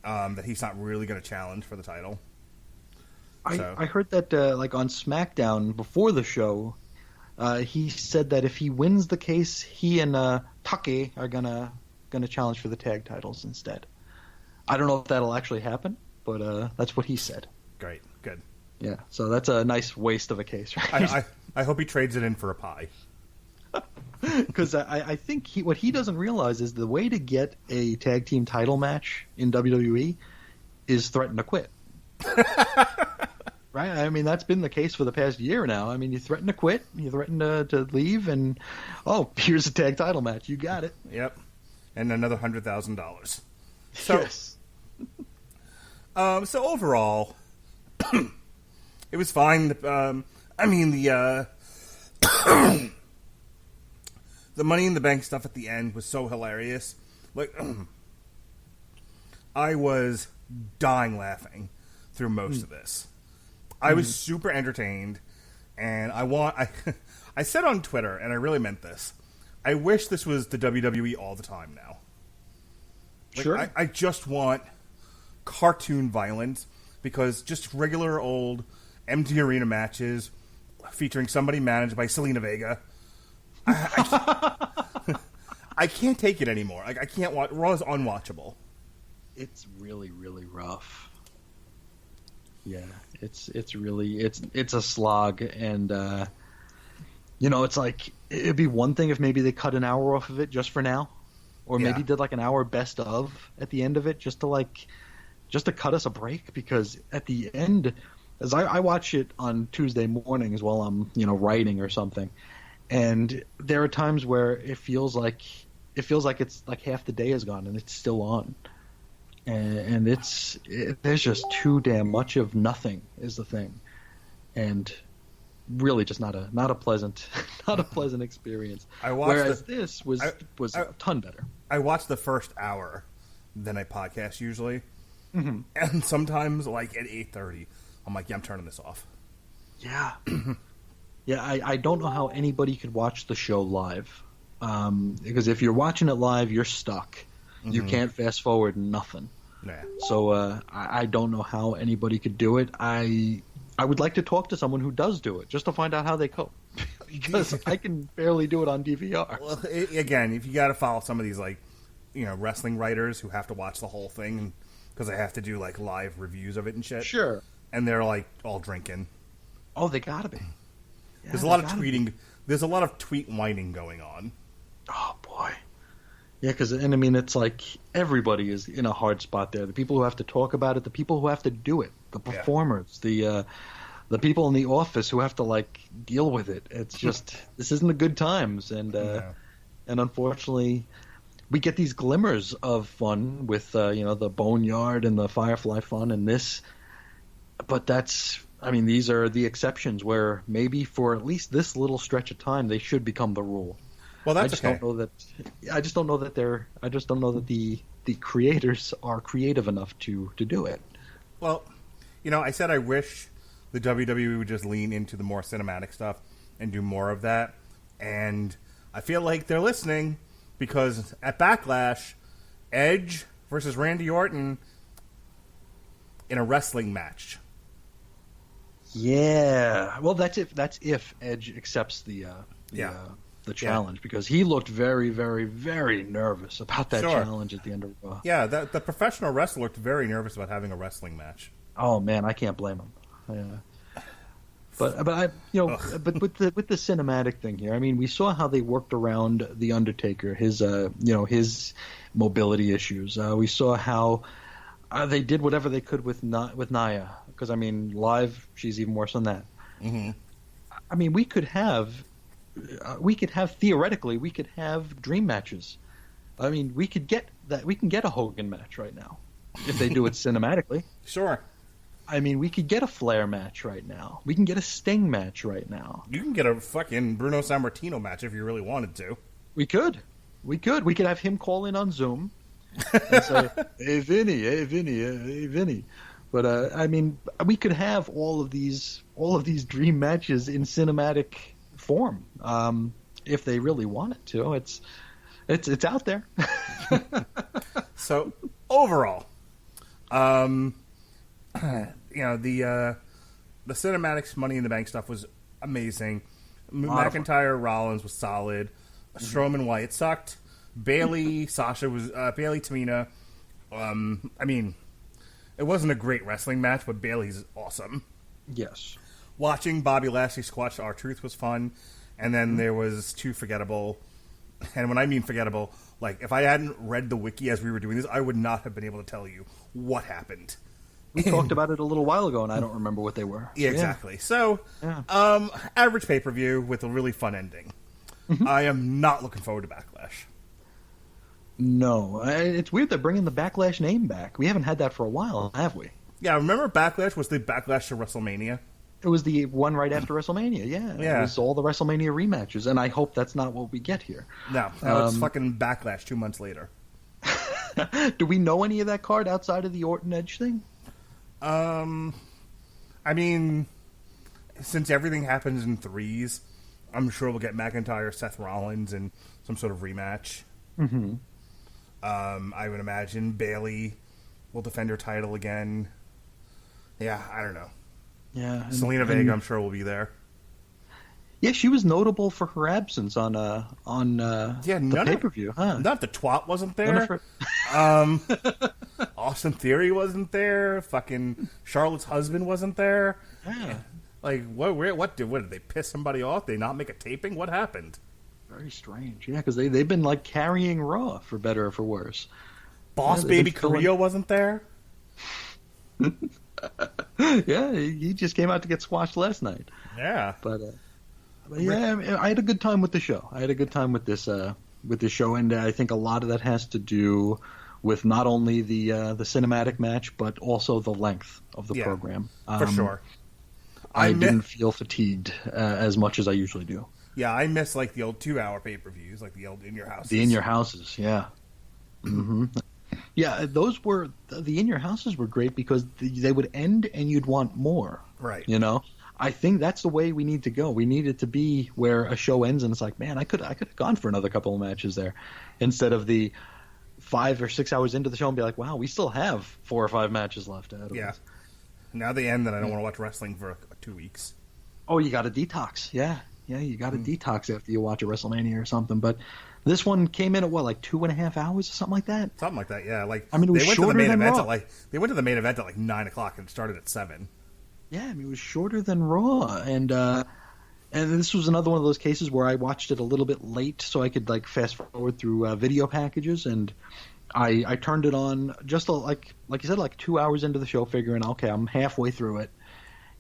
That he's not really going to challenge for the title. I heard that like on SmackDown before the show, he said that if he wins the case, he and Take are gonna challenge for the tag titles instead. I don't know if that'll actually happen, but that's what he said. Great, good. Yeah, so that's a nice waste of a case, right? I hope he trades it in for a pie. Because I think what he doesn't realize is the way to get a tag team title match in WWE is threaten to quit. Right? I mean, that's been the case for the past year now. I mean, you threaten to quit, you threaten to leave, and here's a tag title match. You got it. Yep, and another $100,000. So, Yes. So overall, it was fine. The Money in the Bank stuff at the end was so hilarious. Like, I was dying laughing through most of this. I was super entertained, and I said on Twitter, and I really meant this, I wish this was the WWE all the time now. Like, Sure. I just want cartoon violence, because just regular old empty arena matches featuring somebody managed by Selena Vega, I can't take it anymore. Like, I can't watch. Raw is unwatchable. It's really, really rough. Yeah, it's a slog, and it's like it'd be one thing if maybe they cut an hour off of it just for now, or maybe did like an hour best of at the end of it just to cut us a break, because at the end, as I watch it on Tuesday mornings while I'm writing or something, and there are times where it feels like it's like half the day is gone and it's still on. And there's just too damn much of nothing is the thing, and really just not a pleasant experience. This was a ton better. I watched the first hour than I podcast usually, and sometimes like at 8:30, I'm like, yeah, I'm turning this off. Yeah, yeah. I don't know how anybody could watch the show live, because if you're watching it live, you're stuck. You can't fast forward nothing. Nah. So I don't know how anybody could do it. I would like to talk to someone who does do it just to find out how they cope, because I can barely do it on DVR. Well, again, if you got to follow some of these wrestling writers who have to watch the whole thing because they have to do like live reviews of it and shit. Sure. And they're like all drinking. Oh, they gotta be. Yeah, there's a lot of tweeting. There's a lot of tweet whining going on. Oh boy. Yeah, it's like everybody is in a hard spot there. The people who have to talk about it, the people who have to do it, the performers, the people in the office who have to like deal with it. It's just this isn't the good times, and unfortunately, we get these glimmers of fun with the Boneyard and the Firefly fun and this, but these are the exceptions where maybe for at least this little stretch of time they should become the rule. Well, that's I just don't know that the creators are creative enough to do it. Well, I said I wish the WWE would just lean into the more cinematic stuff and do more of that, and I feel like they're listening, because at Backlash, Edge versus Randy Orton in a wrestling match. Yeah, well, that's if Edge accepts the challenge, because he looked very, very, very nervous about that challenge at the end of Raw. Yeah, the professional wrestler looked very nervous about having a wrestling match. Oh man, I can't blame him. Yeah. But with the cinematic thing here, I mean, we saw how they worked around the Undertaker, his mobility issues. We saw how they did whatever they could with Nia, because I mean, live she's even worse than that. Mm-hmm. I mean, we could have theoretically dream matches. I mean, we can get a Hogan match right now if they do it cinematically. Sure. I mean, we could get a Flair match right now. We can get a Sting match right now. You can get a fucking Bruno Sammartino match if you really wanted to. We could have him call in on Zoom and say, "Hey Vinny." But I mean, we could have all of these dream matches in cinematic form, if they really wanted to. It's out there. So overall, the the cinematics Money in the Bank stuff was amazing. Lot of fun. McIntyre Rollins was solid. Strowman Wyatt sucked. Bailey Sasha was Bailey Tamina. I mean, it wasn't a great wrestling match, but Bailey's awesome. Yes. Watching Bobby Lashley squash R-Truth was fun, and then there was two forgettable. And when I mean forgettable, like if I hadn't read the wiki as we were doing this, I would not have been able to tell you what happened. We talked about it a little while ago, and I don't remember what they were. Yeah, exactly. So, Yeah. average pay-per-view with a really fun ending. I am not looking forward to Backlash. No, it's weird they're bringing the Backlash name back. We haven't had that for a while, have we? Yeah, remember Backlash was the Backlash to WrestleMania? It was the one right after WrestleMania, yeah. It was all the WrestleMania rematches, and I hope that's not what we get here. No, now it's fucking Backlash 2 months later. Do we know any of that card outside of the Orton Edge thing? I mean, since everything happens in threes, I'm sure we'll get McIntyre, Seth Rollins, and some sort of rematch. Mm-hmm. I would imagine Bailey will defend her title again. Yeah, I don't know. Yeah, Selena Vega, I'm sure, will be there. Yeah, she was notable for her absence on the pay-per-view, huh? Not the twat wasn't None of there. her- Austin Theory wasn't there. Fucking Charlotte's husband wasn't there. Yeah. Like, what did they piss somebody off? Did they not make a taping? What happened? Very strange. Yeah, because they've been like carrying Raw for better or for worse. Boss Yeah, Baby they've been Carrillo wasn't there. Yeah, he just came out to get squashed last night. Yeah. But yeah, I had a good time with the show. I had a good time with this show, and I think a lot of that has to do with not only the cinematic match, but also the length of the program. For sure. I didn't feel fatigued as much as I usually do. Yeah, I miss like the old 2-hour pay-per-views, like the old In Your Houses. The In Your Houses, yeah. Mm-hmm. Yeah, those were the In Your Houses were great because they would end and you'd want more. Right. You know, I think that's the way we need to go. We need it to be where a show ends and it's like, man, I could have gone for another couple of matches there, instead of the 5 or 6 hours into the show and be like, wow, we still have 4 or 5 matches left. Yeah. Now they end, and I don't want to watch wrestling for 2 weeks. Oh, you got to detox. Yeah, you got to detox after you watch a WrestleMania or something. But this one came in at what, like 2.5 hours or something like that? Something like that, yeah. Like, I mean, it was shorter than Raw. They went to the main event at like 9 o'clock and it started at 7. Yeah, I mean, it was shorter than Raw, and this was another one of those cases where I watched it a little bit late, so I could like fast forward through video packages, and I turned it on just like you said, like 2 hours into the show, figuring, okay, I'm halfway through it.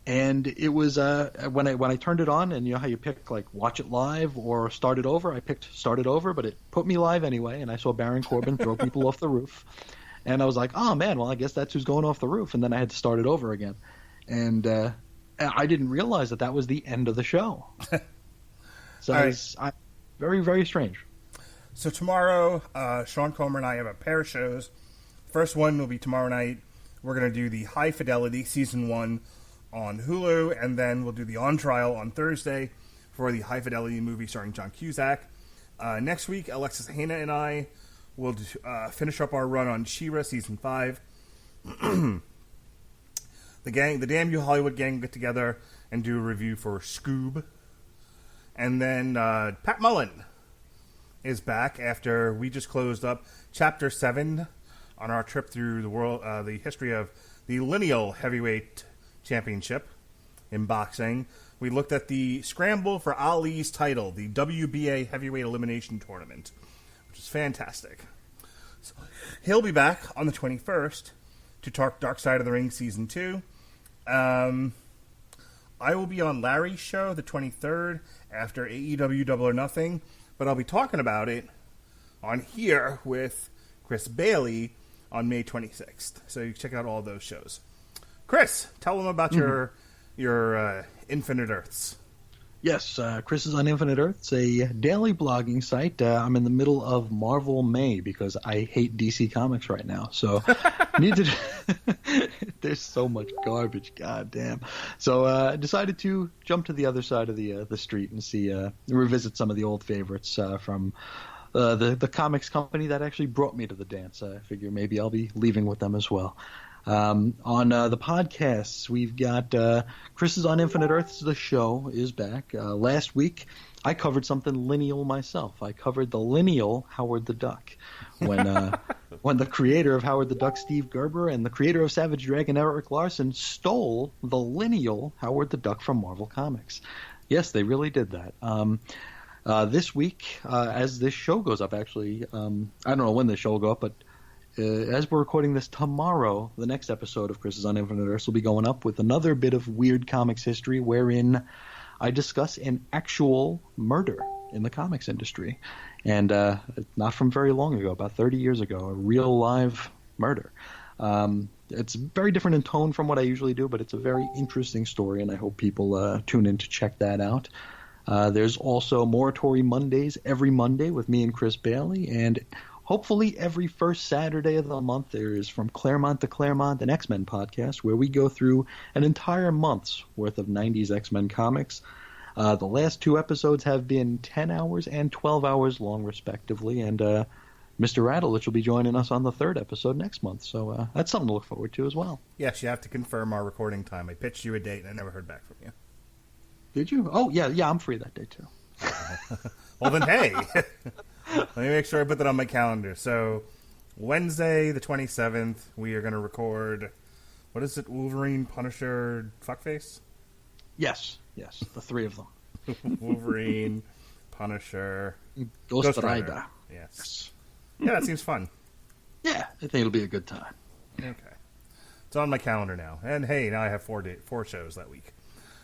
And it was when I turned it on, and you know how you pick like watch it live or start it over. I picked start it over, but it put me live anyway, and I saw Baron Corbin throw people off the roof, and I was like, oh man, well I guess that's who's going off the roof, and then I had to start it over again, and I didn't realize that was the end of the show. So right. it's very, very strange. So tomorrow, Sean Comer and I have a pair of shows. First one will be tomorrow night. We're going to do the High Fidelity Season 1 on Hulu, and then we'll do the On Trial on Thursday for the High Fidelity movie starring John Cusack. Next week, Alexis Hana and I will finish up our run on She-Ra Season 5. The Damn You Hollywood gang get together and do a review for Scoob. And then Pat Mullen is back after we just closed up Chapter 7 on our trip through the history of the lineal heavyweight championship in boxing. We looked at the scramble for Ali's title, the WBA heavyweight elimination tournament, which is fantastic. So he'll be back on the 21st to talk Dark Side of the Ring Season 2. I will be on Larry's show the 23rd after AEW Double or Nothing, but I'll be talking about it on here with Chris Bailey on May 26th. So you can check out all those shows. Chris, tell them about your Infinite Earths. Yes, Chris is on Infinite Earths, a daily blogging site. I'm in the middle of Marvel May because I hate DC Comics right now. So there's so much garbage, goddamn. So I decided to jump to the other side of the street and revisit some of the old favorites from the comics company that actually brought me to the dance. I figure maybe I'll be leaving with them as well. On the podcasts, we've got Chris's on Infinite Earths. The show is back. Last week, I covered something lineal myself. I covered the lineal Howard the Duck. When the creator of Howard the Duck, Steve Gerber, and the creator of Savage Dragon, Eric Larson, stole the lineal Howard the Duck from Marvel Comics. Yes, they really did that. This week, as this show goes up, actually, I don't know when this show will go up, but as we're recording this tomorrow, the next episode of Chris's on Infinite Earths will be going up with another bit of weird comics history wherein I discuss an actual murder in the comics industry. And not from very long ago, about 30 years ago, a real live murder. It's very different in tone from what I usually do, but it's a very interesting story, and I hope people tune in to check that out. There's also Moratory Mondays every Monday with me and Chris Bailey, and hopefully every first Saturday of the month there is From Claremont to Claremont, an X-Men podcast, where we go through an entire month's worth of 90s X-Men comics. The last two episodes have been 10 hours and 12 hours long, respectively, and Mr. Radulich will be joining us on the third episode next month, so that's something to look forward to as well. Yes, you have to confirm our recording time. I pitched you a date, and I never heard back from you. Did you? Oh, yeah, I'm free that day, too. Well, then, hey, let me make sure I put that on my calendar. So, Wednesday, the 27th, we are going to record, what is it, Wolverine, Punisher, Fuckface? Yes, the three of them. Wolverine, Punisher, Ghost Rider. Yes. Yeah, that seems fun. Yeah, I think it'll be a good time. Okay. It's on my calendar now. And hey, now I have four shows that week.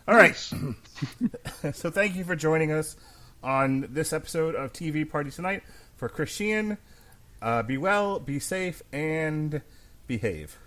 All right. So thank you for joining us on this episode of TV Party Tonight. For Chris Sheehan, be well, be safe, and behave.